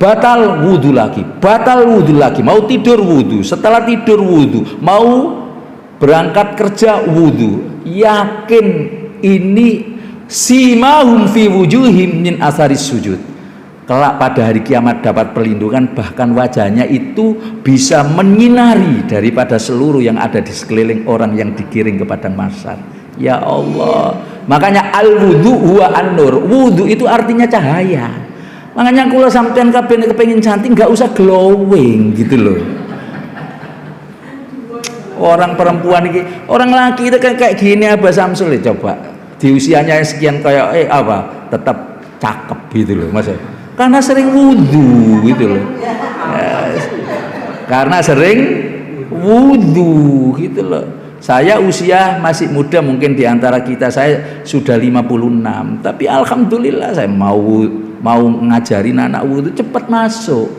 batal wudu lagi, mau tidur wudu, setelah tidur wudu, mau berangkat kerja wudu. Yakin ini simahum fi wujuhim min asaris sujud. Kelak pada hari kiamat dapat perlindungan, bahkan wajahnya itu bisa menyinari daripada seluruh yang ada di sekeliling orang yang digiring ke padang mahsyar. Ya Allah, makanya al-wudu huwa an-nur. Wudu itu artinya cahaya. Makanya kalau sampean kabeh kepengin cantik nggak usah glowing gitu loh. Orang perempuan ini, orang laki itu kayak gini Abah Samsul ya, coba di usianya sekian kayak apa tetap cakep gitu loh Mas. Karena sering wudu gitu loh. Karena sering wudu gitu loh. Saya usia masih muda, mungkin diantara kita saya sudah 56, tapi alhamdulillah saya mau ngajarin anak wudu cepat masuk.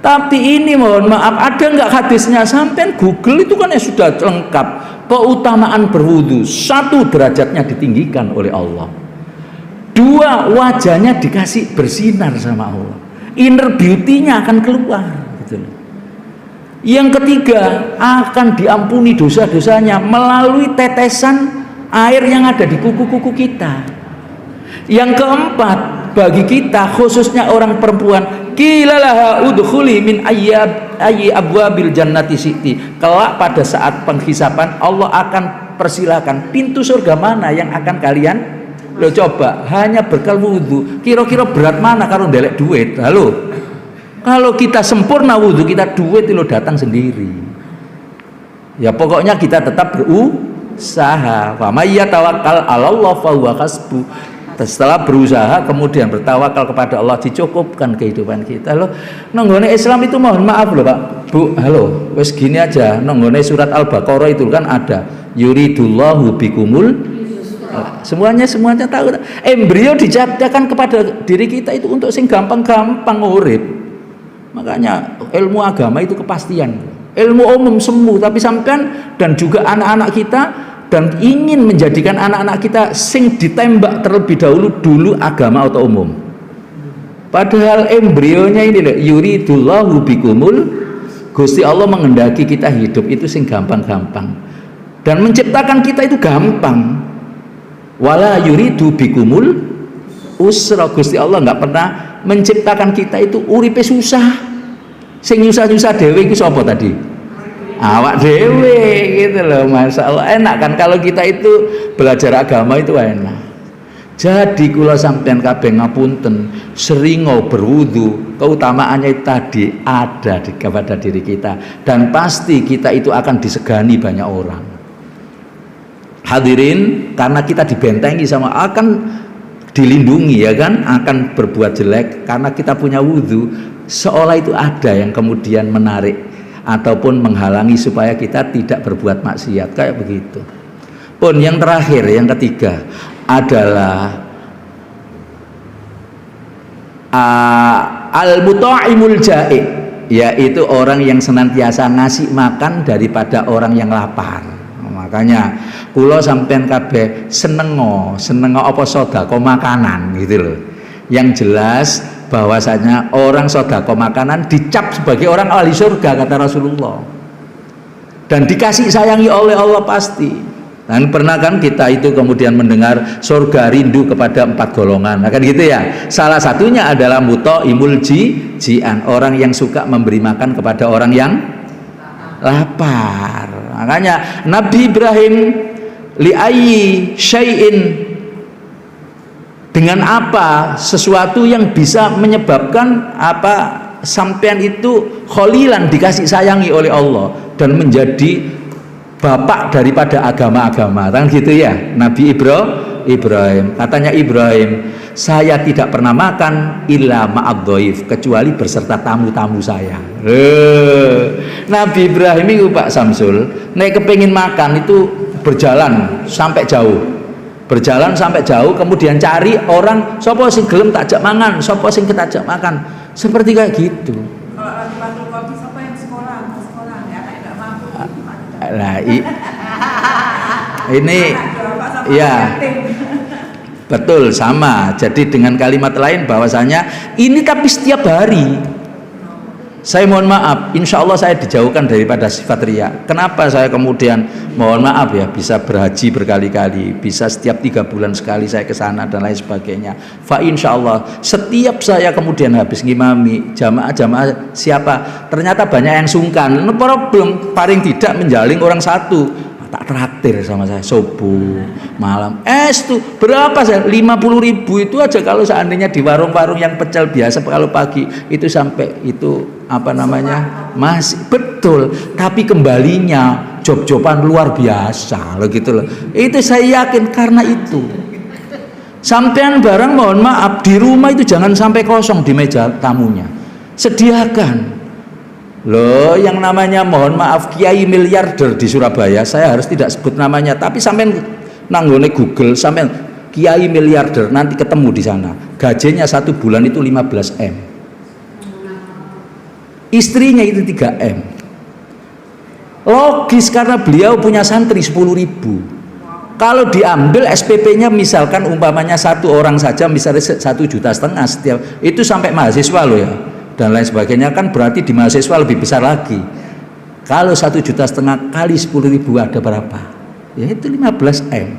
Tapi ini mohon maaf, ada nggak hadisnya? Sampai Google itu kan ya sudah lengkap. Keutamaan berwudu, 1 derajatnya ditinggikan oleh Allah. 2, wajahnya dikasih bersinar sama Allah, inner beauty-nya akan keluar gitu loh. Yang ketiga, akan diampuni dosa-dosanya melalui tetesan air yang ada di kuku-kuku kita. Yang keempat, bagi kita khususnya orang perempuan, qilalaha udkhuli min ayyi abwabil jannati siti. Kelak pada saat penghisapan Allah akan persilakan pintu surga mana yang akan kalian. Lo coba hanya bekal wudhu, kira-kira berat mana kalau ndelek duit? Halo, kalau kita sempurna wudhu, kita duit lo datang sendiri. Ya pokoknya kita tetap berusaha. Wa may yatawakkal 'alallah fa huwa hasbuh. Setelah berusaha kemudian bertawakal kepada Allah, dicukupkan kehidupan kita. Loh, nonggone Islam itu mohon maaf loh Pak Bu, halo, wes gini aja, nonggone surat Al-Baqarah itu kan ada yuridullahu bikumul. Semuanya tahu. Embrio diciptakan kepada diri kita itu untuk sing gampang-gampang urip. Makanya ilmu agama itu kepastian. Ilmu umum semu, tapi sampean dan juga anak-anak kita dan ingin menjadikan anak-anak kita sing ditembak terlebih dahulu agama atau umum. Padahal embrionya ini loh, yuridullahu bikumul, Gusti Allah menghendaki kita hidup itu sing gampang-gampang. Dan menciptakan kita itu gampang. Wala yuridu bikumul usra. Gusti Allah nggak pernah menciptakan kita itu uripe susah. Sing nyusah-nyusah dhewe iku sapa tadi? Awak dhewe gitu loh. Masya Allah, enak kan kalau kita itu belajar agama itu enak. Jadi kula sampean kabeh ngapunten, seringo berwudu, keutamaannya tadi ada kepada diri kita, dan pasti kita itu akan disegani banyak orang. Hadirin, karena kita dibentengi sama, akan dilindungi ya kan, akan berbuat jelek karena kita punya wudu, seolah itu ada yang kemudian menarik ataupun menghalangi supaya kita tidak berbuat maksiat kayak begitu. Pun yang terakhir, yang ketiga adalah al-muta'imul ja'i, yaitu orang yang senantiasa ngasih makan daripada orang yang lapar. Makanya kula sampean kabeh senengo apa sedekah makanan gitu loh. Yang jelas bahwasanya orang sedekah makanan dicap sebagai orang ahli surga kata Rasulullah. Dan dikasih sayangi oleh Allah pasti. Dan pernah kan kita itu kemudian mendengar surga rindu kepada 4 golongan, nah, kan gitu ya. Salah satunya adalah muta'imul ji'an, orang yang suka memberi makan kepada orang yang lapar. Makanya Nabi Ibrahim li'ayyi syai'in, dengan apa, sesuatu yang bisa menyebabkan apa sampean itu kholilan, dikasih sayangi oleh Allah dan menjadi bapak daripada agama-agama, kan gitu ya. Nabi Ibrahim katanya, Ibrahim, saya tidak pernah makan illa ma'adh-dhaif, kecuali berserta tamu-tamu saya. Nabi Ibrahim itu Pak Samsul, nek kepengin makan itu berjalan sampai jauh, kemudian cari orang sapa sing gelem takjak mangan, sapa sing ketajak makan, seperti kayak gitu. Nah, ini ya betul sama. Jadi dengan kalimat lain bahwasanya ini tapi setiap hari. Saya mohon maaf, insya Allah saya dijauhkan daripada sifat riya. Kenapa saya kemudian mohon maaf ya, bisa berhaji berkali-kali, bisa setiap 3 bulan sekali saya ke sana dan lain sebagainya. Fa insya Allah setiap saya kemudian habis ngimami jamaah siapa, ternyata banyak yang sungkan. No problem, paling tidak menjaling orang satu. Tak traktir sama saya subuh malam tuh berapa saya 50.000 itu aja kalau seandainya di warung-warung yang pecel biasa kalau pagi itu sampai itu apa namanya masih betul, tapi kembalinya job-joban luar biasa loh gitu loh. Itu saya yakin karena itu. Sampean barang mohon maaf di rumah itu jangan sampai kosong di meja tamunya, sediakan. Loh, yang namanya mohon maaf kiai miliarder di Surabaya, saya harus tidak sebut namanya, tapi sampean nanggone Google, sampean kiai miliarder nanti ketemu di sana. Gajinya 1 bulan itu 15 M. Istrinya itu 3 M. Logis karena beliau punya santri 10.000. Kalau diambil SPP-nya misalkan umpamanya 1 orang saja misalnya 1,5 juta setiap, itu sampai mahasiswa loh ya. Dan lain sebagainya, kan berarti di mahasiswa lebih besar lagi. Kalau 1,5 juta kali 10.000 ada berapa? Ya itu 15 M.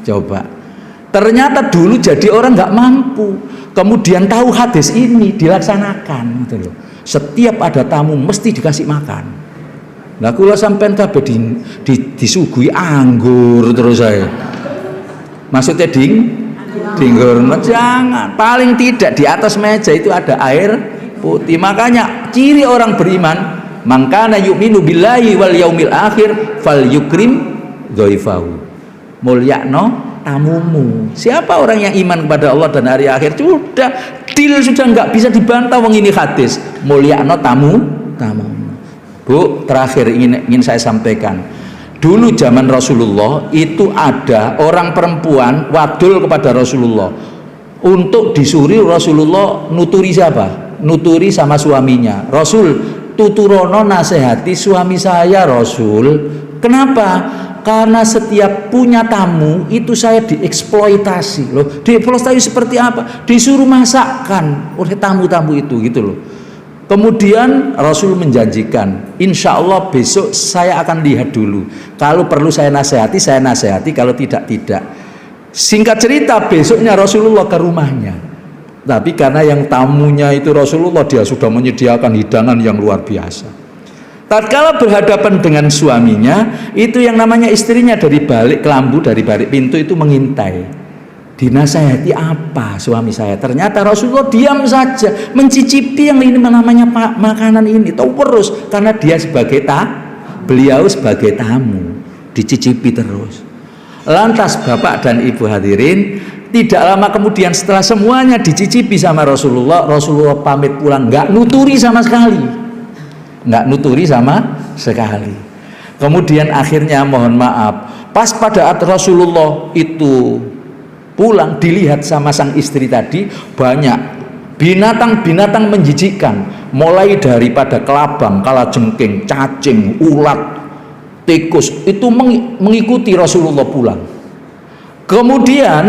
Coba. Ternyata dulu jadi orang nggak mampu, kemudian tahu hadis ini dilaksanakan gitu loh. Setiap ada tamu mesti dikasih makan. Lah kula sampean kabeh disuguhi anggur terus saya. Maksudnya dinggur, jangan. Paling tidak di atas meja itu ada air putih. Makanya ciri orang beriman, mangkana yu'minu billahi wal yaumil akhir fal yukrim dhaifahu, mulyakno tamumu. Siapa orang yang iman kepada Allah dan hari akhir, sudah deal, sudah nggak bisa dibantah. Wong ini hadis, mulyakno tamumu. Bu, terakhir ingin saya sampaikan, dulu zaman Rasulullah itu ada orang perempuan wadul kepada Rasulullah untuk disuruh Rasulullah nuturi siapa? Nuturi sama suaminya. Rasul, tuturono nasihati suami saya Rasul. Kenapa? Karena setiap punya tamu itu saya dieksploitasi loh. Dieksploitasi seperti apa? Disuruh masakkan oleh tamu-tamu itu gitu loh. Kemudian Rasul menjanjikan, insya Allah besok saya akan lihat dulu. Kalau perlu saya nasihati, kalau tidak. Singkat cerita, besoknya Rasulullah ke rumahnya. Tapi karena yang tamunya itu Rasulullah, dia sudah menyediakan hidangan yang luar biasa. Tatkala berhadapan dengan suaminya, itu yang namanya istrinya dari balik kelambu, dari balik pintu itu mengintai. Dinasehati apa suami saya? Ternyata Rasulullah diam saja, mencicipi yang ini namanya makanan ini, terus karena dia sebagai beliau sebagai tamu, dicicipi terus. Lantas Bapak dan Ibu hadirin, tidak lama kemudian setelah semuanya dicicipi sama Rasulullah pamit pulang, nggak nuturi sama sekali. Kemudian akhirnya mohon maaf, pas pada saat Rasulullah itu pulang, dilihat sama sang istri tadi banyak binatang-binatang menjijikkan, mulai daripada kelabang, kalajengking, cacing, ulat, tikus itu mengikuti Rasulullah pulang. Kemudian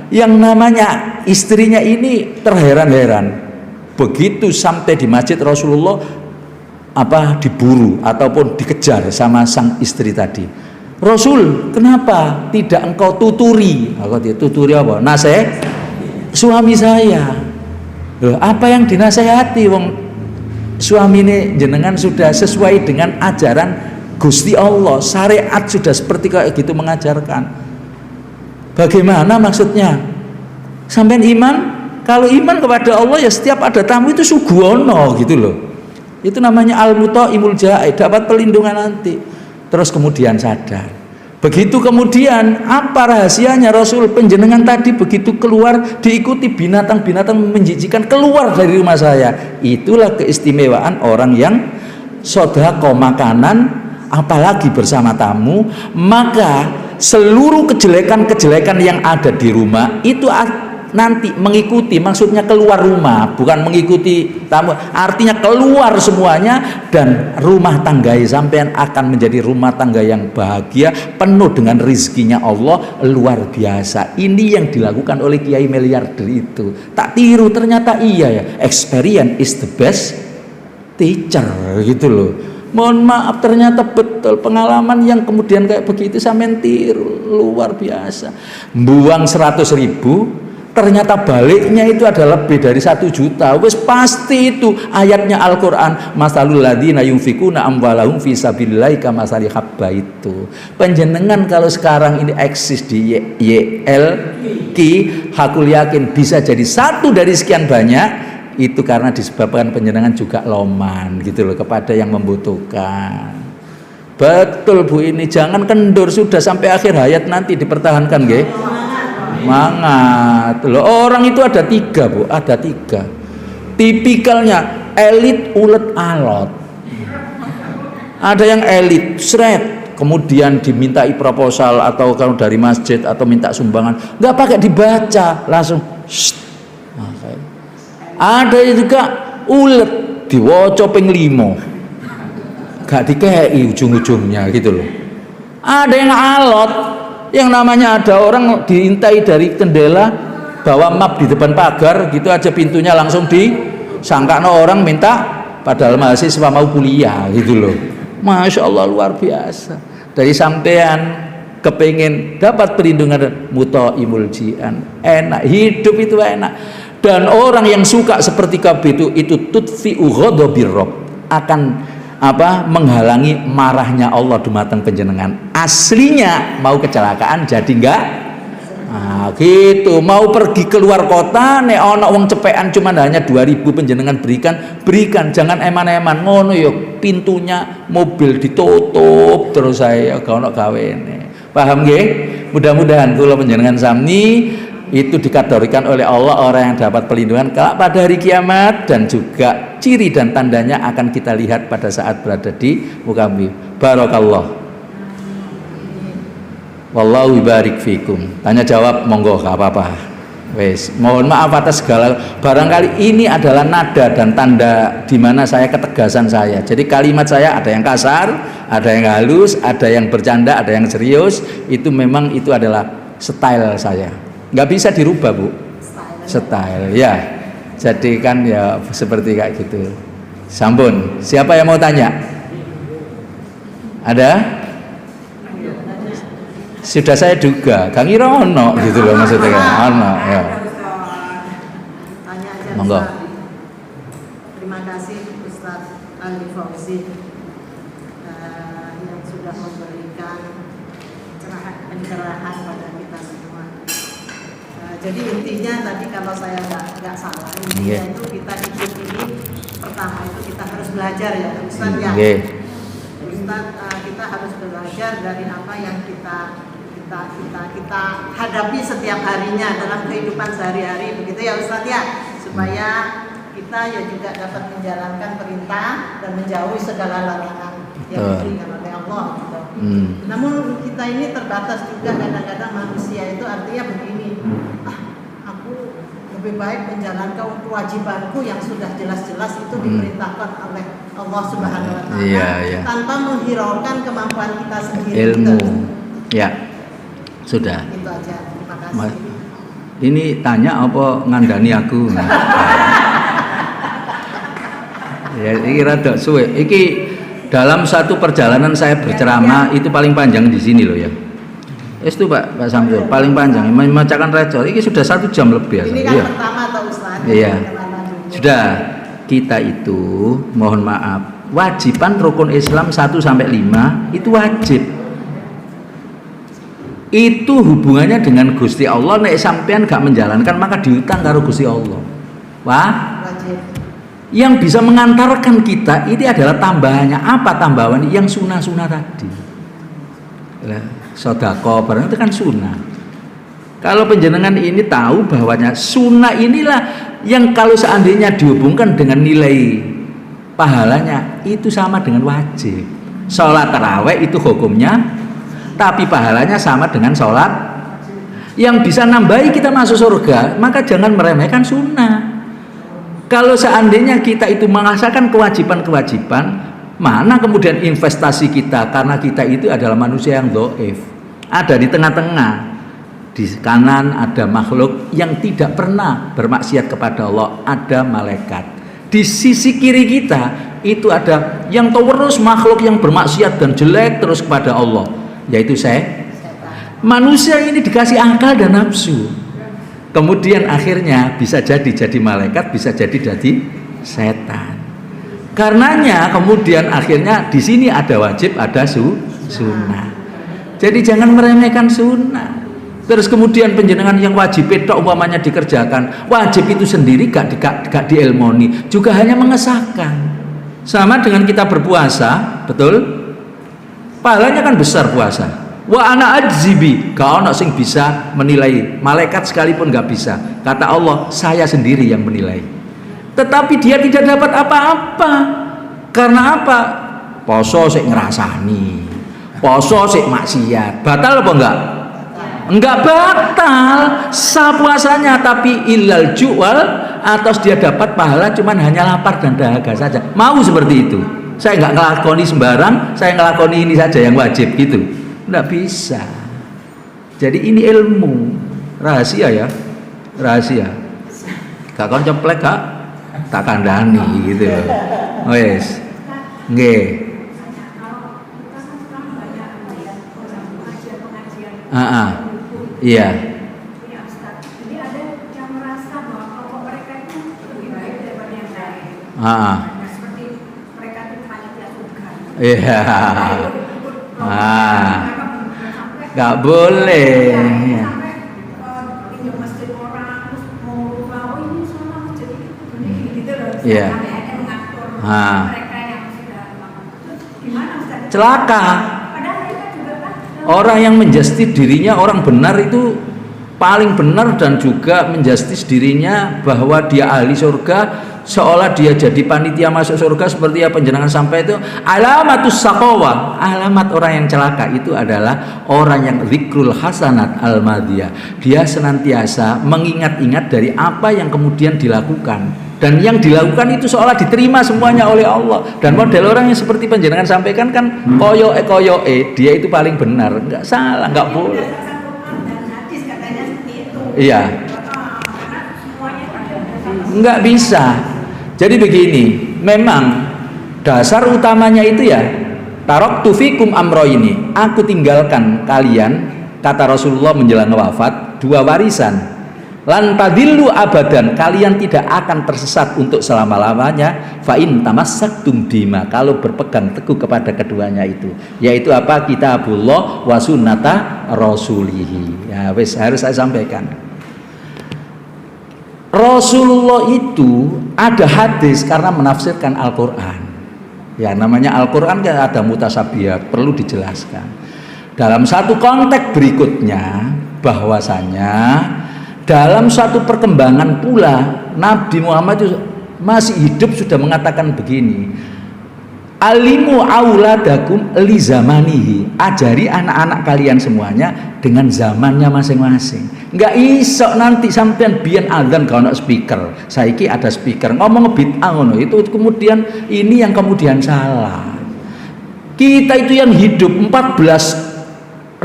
yang namanya istrinya ini terheran-heran, begitu sampai di masjid Rasulullah diburu ataupun dikejar sama sang istri tadi. Rasul, kenapa tidak engkau tuturi? Tuturi apa? Suami saya. Loh, apa yang dinasehati? Wong suami ini jenengan sudah sesuai dengan ajaran Gusti Allah, syariat sudah seperti kayak gitu mengajarkan. Bagaimana maksudnya? Sampean iman? Kalau iman kepada Allah ya setiap ada tamu itu suguhono gitu loh. Itu namanya al-muta'imul ja'i, dapat perlindungan nanti. Terus kemudian sadar. Begitu kemudian apa rahasianya Rasul? Penjenengan tadi begitu keluar diikuti binatang-binatang menjijikan keluar dari rumah saya. Itulah keistimewaan orang yang sedekah makanan, apalagi bersama tamu. Maka seluruh kejelekan-kejelekan yang ada di rumah itu nanti mengikuti, maksudnya keluar rumah, bukan mengikuti tamu, artinya keluar semuanya, dan rumah tangga sampean akan menjadi rumah tangga yang bahagia, penuh dengan rizkinya Allah luar biasa. Ini yang dilakukan oleh kiai miliarder itu. Tak tiru, ternyata iya ya, experience is the best teacher gitu loh. Mohon maaf, ternyata betul pengalaman yang kemudian kayak begitu sampean tiru, luar biasa. Buang 100.000, ternyata baliknya itu ada lebih dari 1 juta. Wes pasti itu ayatnya Al-Quran, masalul ladzina yunfikuna amwalahum fi sabilillahi kamasali habba itu. Penjenengan kalau sekarang ini eksis di YLQ, hakul yakin bisa jadi satu dari sekian banyak, itu karena disebabkan penjenengan juga loman gitu loh kepada yang membutuhkan. Betul Bu, ini jangan kendur, sudah sampai akhir hayat nanti dipertahankan nggih. Semangat loh. Orang itu ada 3 Bu, ada 3 tipikalnya, elit, ulet, alot. Ada yang elit seret, kemudian dimintai proposal atau kalau dari masjid atau minta sumbangan nggak pakai dibaca, langsung ada juga ulet diwoco ping 5 gak dikei ujung-ujungnya gitu loh. Ada yang alot, yang namanya ada orang diintai dari jendela, bawa map di depan pagar gitu aja, pintunya langsung disangkakno orang minta, padahal mahasiswa mau kuliah gitu loh. Masya Allah, luar biasa. Dari sampean kepingin dapat perlindungan muta'imul ji'an, enak, hidup itu enak. Dan orang yang suka seperti kabeh itu tutfi'u ghadabir rabb, akan menghalangi marahnya Allah dumateng penjenengan. Aslinya mau kecelakaan jadi enggak gitu, mau pergi keluar kota nek ana wong cepekan cuman hanya 2.000 penjenengan berikan, jangan eman-eman ngono yo, pintunya mobil ditutup terus saya gak ono gawene. Paham nggih? Mudah-mudahan kula penjenengan sami itu dikategorikan oleh Allah orang yang dapat perlindungan kelak pada hari kiamat, dan juga ciri dan tandanya akan kita lihat pada saat berada di muka bumi. Barakallah. Wallahu barik fikum. Tanya jawab monggo, gak apa-apa. Wes, mohon maaf atas segala. Barangkali ini adalah nada dan tanda di mana saya ketegasan saya. Jadi kalimat saya ada yang kasar, ada yang halus, ada yang bercanda, ada yang serius. Itu memang itu adalah style saya. Nggak bisa dirubah, Bu. Style, ya. Jadi kan ya seperti kayak gitu. Sampun. Siapa yang mau tanya? Ada? Sudah saya duga, Kang Ira ono gitu loh maksudnya kan, ono ya. Tanya aja. Monggo. Terima kasih Ustaz Ali Fauzi yang sudah memberikan pencerahan pada kita semua. Jadi intinya tadi kalau saya nggak salah, intinya itu kita hidup ini pertama itu kita harus belajar ya Ustaz ya. Ustaz, kita harus belajar dari apa yang kita hadapi setiap harinya dalam kehidupan sehari-hari, begitu ya Ustaz ya, supaya kita ya juga dapat menjalankan perintah dan menjauhi segala larangan yang diberikan oleh Allah gitu. Namun kita ini terbatas juga, kadang-kadang manusia itu artinya begini, aku lebih baik menjalankan kewajibanku yang sudah jelas-jelas itu diperintahkan oleh Allah Subhanahu wa taala, tanpa menghiraukan kemampuan kita sendiri. Ilmu. Ya. Sudah. Itu aja. Terima kasih. Ini tanya apa ngandani aku? Ya, ini rada suwe. Iki dalam satu perjalanan saya berceramah itu paling panjang di sini loh ya. Itu Pak Samsul paling panjang membacakan recor. Ini sudah 1 jam lebih. Ini kan ya. Pertama atau Ustaz? Iya. Sudah. Kita itu mohon maaf, wajiban rukun Islam 1 sampai 5 itu wajib. Itu hubungannya dengan Gusti Allah. Nek sampean gak menjalankan maka diutang karo Gusti Allah. Wah, wajib. Yang bisa mengantarkan kita ini adalah tambahannya. Apa tambahan? Yang sunnah-sunnah tadi. Sodako barang itu kan sunnah. Kalau penjenengan ini tahu bahwanya sunnah inilah yang kalau seandainya dihubungkan dengan nilai pahalanya itu sama dengan wajib. Sholat tarawih itu hukumnya, tapi pahalanya sama dengan sholat. Yang bisa nambahi kita masuk surga, maka jangan meremehkan sunnah. Kalau seandainya kita itu mengasahkan kewajiban-kewajiban, mana kemudian investasi kita, karena kita itu adalah manusia yang dhaif. Ada di tengah-tengah, di kanan ada makhluk yang tidak pernah bermaksiat kepada Allah, ada malaikat. Di sisi kiri kita itu ada yang terus makhluk yang bermaksiat dan jelek terus kepada Allah, yaitu manusia ini dikasih akal dan nafsu, kemudian akhirnya bisa jadi malaikat, bisa jadi setan. Karenanya kemudian akhirnya di sini ada wajib, ada sunnah. Jadi jangan meremehkan sunnah. Terus kemudian penjenengan yang wajib itu umpamanya dikerjakan, wajib itu sendiri gak diilmoni, juga hanya mengesahkan. Sama dengan kita berpuasa, betul? Pahalanya kan besar puasa. Wa ana ajzibi, gak ono sing bisa menilai, malaikat sekalipun gak bisa. Kata Allah, saya sendiri yang menilai. Tetapi dia tidak dapat apa-apa. Karena apa? Poso sik ngrasani, poso sik maksiat, batal apa enggak? Enggak batal sah puasanya, tapi ilal jual, atau dia dapat pahala cuman hanya lapar dan dahaga saja. Mau seperti itu? Saya enggak ngelakoni sembarang, saya ngelakoni ini saja yang wajib gitu. Enggak bisa. Jadi ini ilmu rahasia ya, rahasia. Gak kon ceplek gak tak kandhani gitu. Wes. Nggih. Iya. Jadi ada yang merasa bahwa kelompok mereka itu lebih baik daripada yang lain. Seperti mereka itu panitia surga. Iya. Nggak boleh. Sampai pinjam masjid orang terus mau rubah, oh ini salah masjid ini gitu loh. Iya. Sampai ada mengatur mereka yang sudah terus gimana Ustaz? Celaka. Padahal mereka juga kan Orang yang menjadi dirinya orang benar itu paling benar dan juga menjustis dirinya bahwa dia ahli surga, seolah dia jadi panitia masuk surga seperti apa jenengan sampai itu. Alamatus saqawa, alamat orang yang celaka itu adalah orang yang zikrul hasanat al-madiyah. Dia senantiasa mengingat-ingat dari apa yang kemudian dilakukan, dan yang dilakukan itu seolah diterima semuanya oleh Allah. Dan model orang yang seperti panjenengan sampaikan kan koyoke dia itu paling benar, nggak salah, nggak boleh. Iya, nggak bisa. Jadi begini, memang dasar utamanya itu ya taraktu fikum amroini, aku tinggalkan kalian, kata Rasulullah menjelang wafat, 2 warisan. Lan tadillu abadan, kalian tidak akan tersesat untuk selama-lamanya. Fa in tamassaktum bima, kalau berpegang teguh kepada keduanya itu, yaitu apa? Kitabullah wa sunnata rasulihi. Ya wis, harus saya sampaikan. Rasulullah itu ada hadis karena menafsirkan Al-Qur'an. Ya, namanya Al-Qur'an kan ada mutasabihat, perlu dijelaskan. Dalam satu konteks berikutnya bahwasanya dalam suatu perkembangan pula Nabi Muhammad itu masih hidup sudah mengatakan begini, alimu auladakum li zamanihi, ajari anak-anak kalian semuanya dengan zamannya masing-masing. Nggak iso nanti sampean biyen azan gak ono speaker, saiki ada speaker ngomong bid'ah ngono, itu kemudian ini yang kemudian salah. Kita itu yang hidup 14.000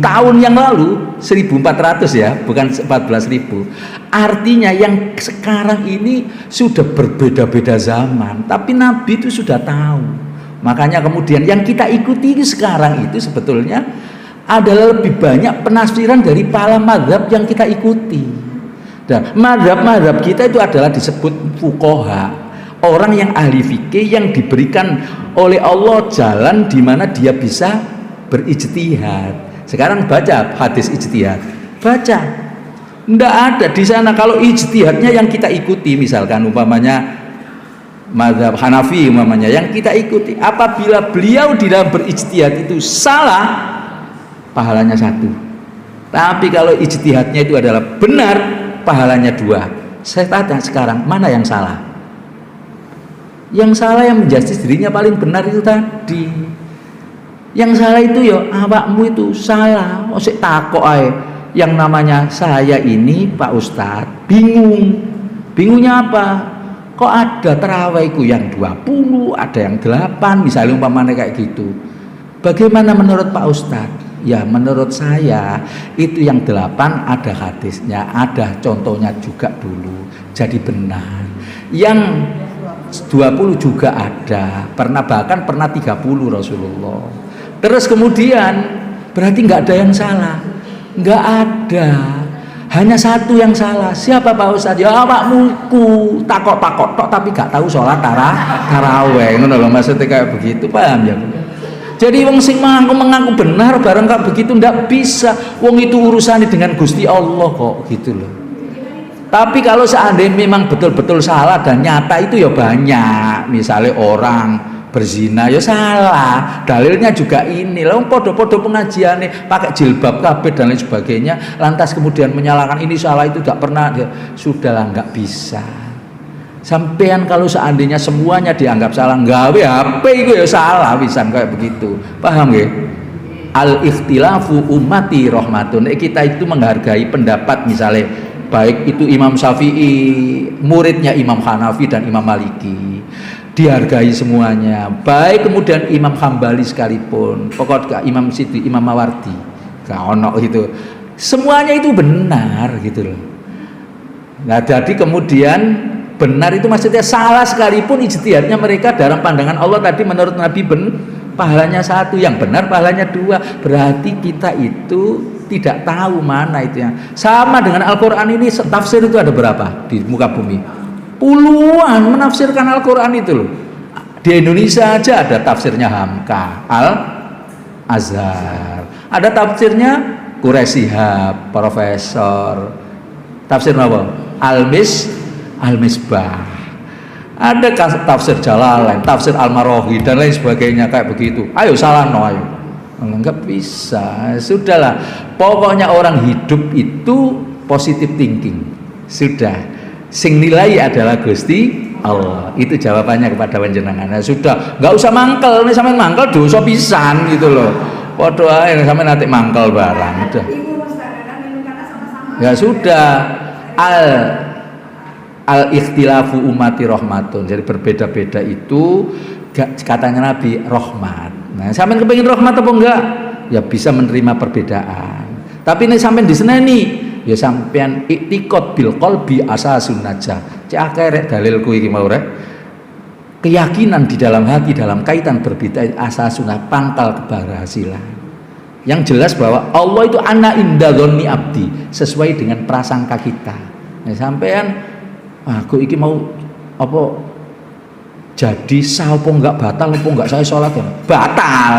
tahun yang lalu, 1.400 ya, bukan 14.000. Artinya yang sekarang ini sudah berbeda-beda zaman, tapi Nabi itu sudah tahu. Makanya kemudian yang kita ikuti sekarang itu sebetulnya adalah lebih banyak penafsiran dari para mazhab yang kita ikuti. Dan mazhab-mazhab kita itu adalah disebut fuqaha, orang yang ahli fikih yang diberikan oleh Allah jalan di mana dia bisa berijtihad. Sekarang baca hadis ijtihad, baca, ndak ada di sana. Kalau ijtihadnya yang kita ikuti, misalkan umpamanya mazhab Hanafi umpamanya yang kita ikuti, apabila beliau di dalam berijtihad itu salah, pahalanya 1. Tapi kalau ijtihadnya itu adalah benar, pahalanya 2. Saya tanya sekarang, mana yang salah? Yang salah yang menjustis dirinya paling benar itu tadi. Yang salah itu ya awakmu itu salah. Mosok takok ae. Yang namanya saya ini Pak Ustadz bingung. Bingungnya apa? Kok ada tarawihku yang 20, ada yang 8, misalnya umpamanya kayak gitu. Bagaimana menurut Pak Ustadz? Ya menurut saya itu yang 8 ada hadisnya, ada contohnya juga dulu, jadi benar. Yang 20 juga ada, bahkan pernah 30 Rasulullah. Terus kemudian berarti nggak ada yang salah, nggak ada, hanya 1 yang salah. Siapa Pak Ustadz? Ya awakmuku takok-takok tok tapi gak tahu sholat taraweh. Ngono lho maksudnya kayak begitu, paham ya? Jadi wong sing mengaku benar bareng kak begitu ndak bisa. Wong itu urusannya dengan Gusti Allah kok, gitu loh. Tapi kalau seandainya memang betul-betul salah dan nyata itu ya banyak. Misalnya orang berzina ya salah, dalilnya juga ini loh, podo-podo pengajiannya pakai jilbab kabeh dan lain sebagainya, lantas kemudian menyalahkan ini salah itu tidak pernah, ya sudahlah, nggak bisa. Sampean kalau seandainya semuanya dianggap salah, nggawe HP itu ya salah pisan kayak begitu, paham nggih? Al ikhtilafu ummati rahmatun. Kita itu menghargai pendapat, misalnya baik itu Imam Syafi'i muridnya Imam Hanafi dan Imam Maliki, dihargai semuanya. Baik kemudian Imam Hambali sekalipun, pokoknya Imam Siti, Imam Mawardi, gak ono gitu. Semuanya itu benar gitu loh. Nah, jadi kemudian benar itu maksudnya salah sekalipun ijtihadnya mereka dalam pandangan Allah tadi menurut Nabi pahalanya 1, yang benar pahalanya 2. Berarti kita itu tidak tahu mana itu yang sama dengan Al-Qur'an ini. Tafsir itu ada berapa di muka bumi? Puluhan menafsirkan Al-Qur'an itu loh. Di Indonesia aja ada tafsirnya Hamka Al-Azhar, ada tafsirnya Quraisy Shihab, Profesor. Tafsir apa? Al-Misbah. Ada tafsir Jalalain, tafsir Al-Marohi dan lain sebagainya kayak begitu. Ayo salah no ayo. Enggak bisa. Sudahlah. Pokoknya orang hidup itu positive thinking. Sudah. Sing nilai adalah Gusti Allah. Itu jawabannya kepada panjenengan. Nah, sudah, enggak usah mangkel. Nek sampean mangkel dosa pisan gitu loh. Padha ae sampean nanti mangkel barang. Udah. Ya sudah. Al ikhtilafu umati rahmatun. Jadi berbeda-beda itu katanya Nabi rahmat. Nah, sampean kepengin rahmat apa enggak? Ya bisa menerima perbedaan. Tapi nek sampean diseneni, ya sampean iktikad bil qalbi asasun najah. Cek rek dalilku iki mau rek. Keyakinan di dalam hati dalam kaitan berbeda asasun pangkal keberhasilan. Yang jelas bahwa Allah itu ana inda dzanni abdi, sesuai dengan prasangka kita. Nah, sampean aku iki mau apa jadi sah apa enggak batal apa enggak saya sholat ya? Batal.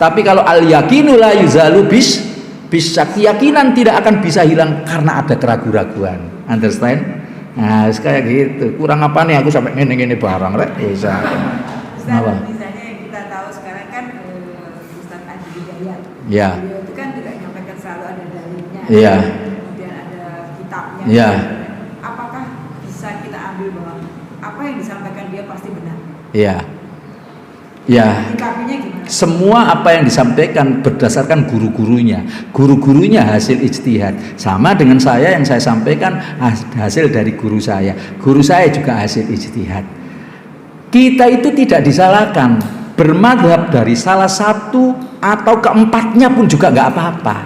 Tapi kalau al yakinu la yuzalu bisa keyakinan tidak akan bisa hilang karena ada keraguan-raguan. Understand? Nah, kayak gitu. Kurang apa nih aku sampai ngene-ngene barang rek bisa. Apa? Misalnya yang kita tahu sekarang kan Ustaz Adi Hidayat. Ya. Beliau itu kan juga menyampaikan selalu ada dalilnya. Iya. Kemudian ada kitabnya. Iya. Apakah bisa kita ambil bahwa apa yang disampaikan dia pasti benar? Iya. Ya, Sikapinya gimana? semua apa yang disampaikan berdasarkan guru-gurunya. Guru-gurunya hasil ijtihad. Sama dengan saya yang saya sampaikan hasil dari guru saya. Guru saya juga hasil ijtihad. Kita itu tidak disalahkan. Bermadhab dari salah satu atau keempatnya pun juga nggak apa-apa.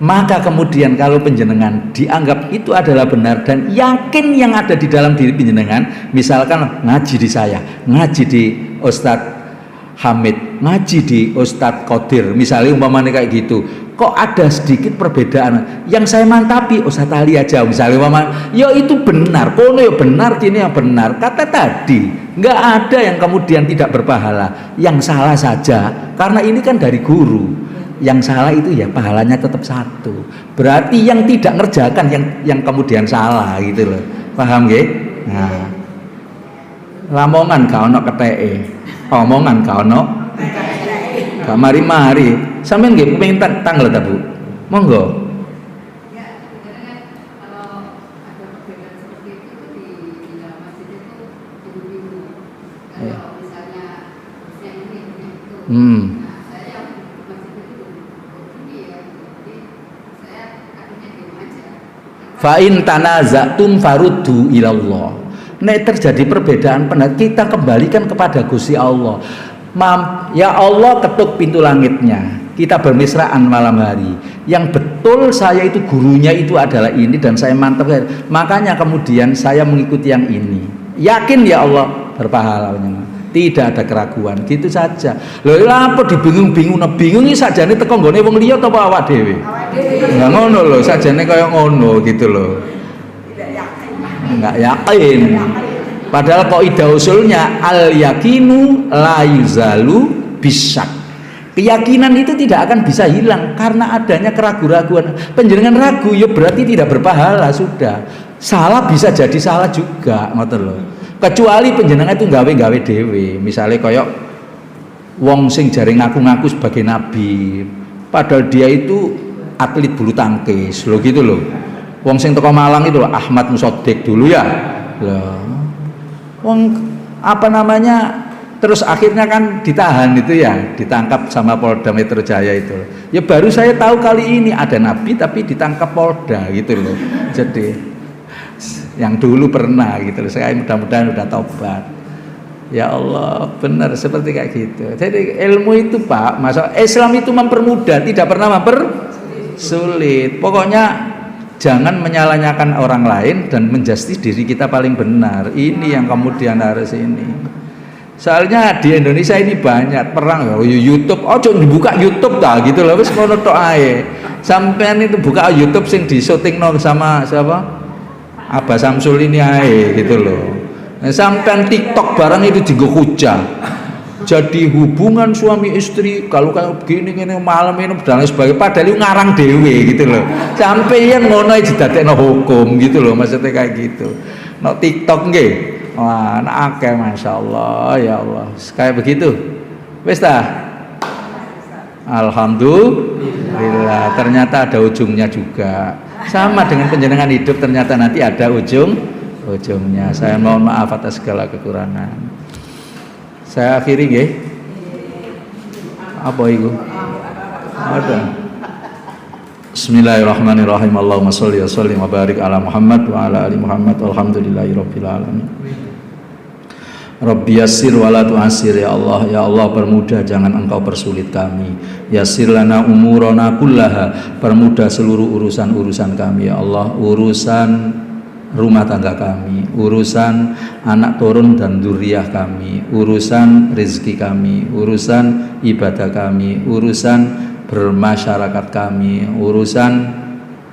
Maka kemudian kalau penjenengan dianggap itu adalah benar dan yakin yang ada di dalam diri penjenengan, misalkan ngaji di saya, ngaji di Ustadz Hamid, ngaji di Ustadz Qadir, misalnya umpamanya kayak gitu, kok ada sedikit perbedaan yang saya mantapi Ustadz Ali aja misalnya umpamanya, ya itu benar, kono ya benar, ini yang benar, kata tadi nggak ada yang kemudian tidak berpahala, yang salah saja karena ini kan dari guru, yang salah itu ya pahalanya tetap satu, berarti yang tidak ngerjakan yang kemudian salah gitu loh, paham nggih? Nah, lamongan gak ono keteke, omongan gak ono gak mari-mari. Sampeyan nggih kepengin tanggal ta, Bu? Monggo. Ya, sebenarnya kalau ada perbedaan seperti itu di dalam masjid itu ibu-ibu. Kalau misalnya yang ini itu. Nah, saya yang masjid itu begini ya, jadi saya akhirnya diam aja. Fa in tanazatum faruddu ilallah. Nek terjadi perbedaan pendapat, kita kembalikan kepada Gusti Allah. Ya Allah, ketuk pintu langitnya. Kita bermesraan malam hari. Yang betul saya itu gurunya itu adalah ini dan saya mantap. Makanya kemudian saya mengikuti yang ini. Yakin ya Allah berpahala. Tidak ada keraguan, gitu saja. Lho lha apa dibingung-bingung, bingung iki sakjane teko nggone wong liya apa awak dhewe? Lah ngono lho, sakjane kaya ngono gitu lho. Enggak yakin. Padahal kaidah usulnya al yakinu la yuzalu bisyak. Keyakinan itu tidak akan bisa hilang karena adanya keraguan-raguan. Panjenengan ragu ya berarti tidak berpahala sudah. Salah bisa jadi salah juga, ngoten lho. Kecuali panjenengan itu gawe-gawe dhewe. Misale kaya wong sing jare ngaku-ngaku sebagai nabi, padahal dia itu atlet bulu tangkis lho gitu lho. Wong sing teko Malang itu loh, Ahmad Musodik dulu ya. Loh. Wong apa namanya? Terus akhirnya kan ditahan itu ya, ditangkap sama Polda Metro Jaya itu. Ya baru saya tahu kali ini ada nabi tapi ditangkap Polda gitu loh. Jadi yang dulu pernah gitu loh. Saya mudah-mudahan udah tobat. Ya Allah, benar seperti kayak gitu. Jadi ilmu itu Pak, masa Islam itu mempermudah, tidak pernah mempersulit. Pokoknya jangan menyalahkan orang lain dan menjustis diri kita paling benar. Ini yang kemudian harus ini. Soalnya di Indonesia ini banyak perang YouTube. Oh, jangan dibuka YouTube dah gitu loh. Wis ngono tok ae. Sampean itu buka YouTube sing di syutingno sama siapa? Abah Samsul ini ae gitu loh. Nah, sampean TikTok barang itu dienggo hujah. Jadi hubungan suami istri kalau kayak begini malam ini dan lain sebagainya padahal itu ngarang dewe gitu loh. Sampai yang ngono didadekno hukum gitu loh, maksudnya kayak gitu. No TikTok nggih. Wah, anak akeh masyaallah ya Allah. Kayak begitu. Wis ta? Alhamdulillah. Ternyata ada ujungnya juga. Sama dengan penjenengan hidup, ternyata nanti ada ujungnya. Saya mohon maaf atas segala kekurangan. Saya akhiri nggih. Apa itu? Ada. Bismillahirrahmanirrahim. Allahumma sholli wa sallim wa barik ala Muhammad wa ala ali Muhammad. Alhamdulillahirabbil alamin. Rabbi yassir wa la tu'assir ya Allah. Ya Allah, permudah, jangan Engkau persulit kami. Yassir lana umurana kullaha, permudah seluruh urusan-urusan kami ya Allah. Urusan rumah tangga kami, urusan anak turun dan dzurriyyah kami, urusan rezeki kami, urusan ibadah kami, urusan bermasyarakat kami, urusan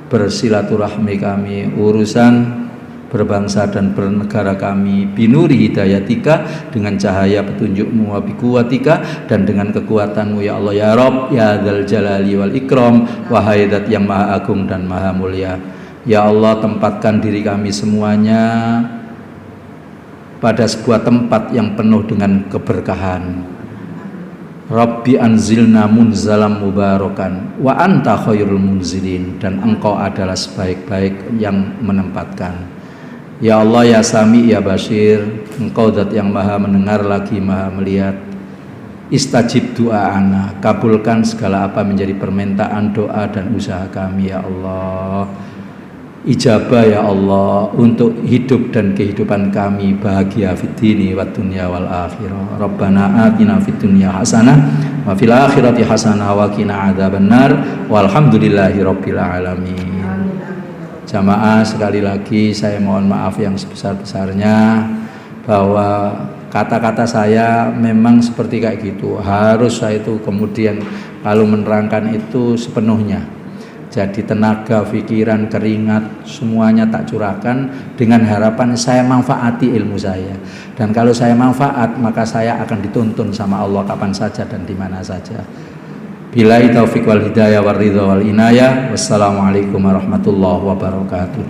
bersilaturahmi kami, urusan berbangsa dan bernegara kami, binuri hidayatika, dengan cahaya petunjukmu, wa biquwatika, dan dengan kekuatanmu ya Allah ya Rabb ya dzal jalali wal ikram, wahai zat yang maha agung dan maha mulia. Ya Allah, tempatkan diri kami semuanya pada sebuah tempat yang penuh dengan keberkahan. Rabbi anzilna munzalam mubarakan wa anta khairul munzilin, dan Engkau adalah sebaik-baik yang menempatkan. Ya Allah ya Sami ya Basir, Engkau zat yang maha mendengar lagi maha melihat. Istajib doa-ana, kabulkan segala apa menjadi permintaan doa dan usaha kami ya Allah. Ijabah ya Allah untuk hidup dan kehidupan kami, bahagia fid dini wad dunya wal akhirah. Rabbana atina fid dunya hasanah wa fil akhirati hasanah wa qina adzabannar. Walhamdulillahi rabbil alamin. Jamaah, sekali lagi saya mohon maaf yang sebesar-besarnya bahwa kata-kata saya memang seperti kayak gitu. Harus saya itu kemudian kalau menerangkan itu sepenuhnya. Jadi tenaga, pikiran, keringat semuanya tak curahkan dengan harapan saya manfaati ilmu saya. Dan kalau saya manfaat, maka saya akan dituntun sama Allah kapan saja dan di mana saja. Billahi taufiq wal hidayah war ridha wal inayah. Wassalamualaikum warahmatullahi wabarakatuh.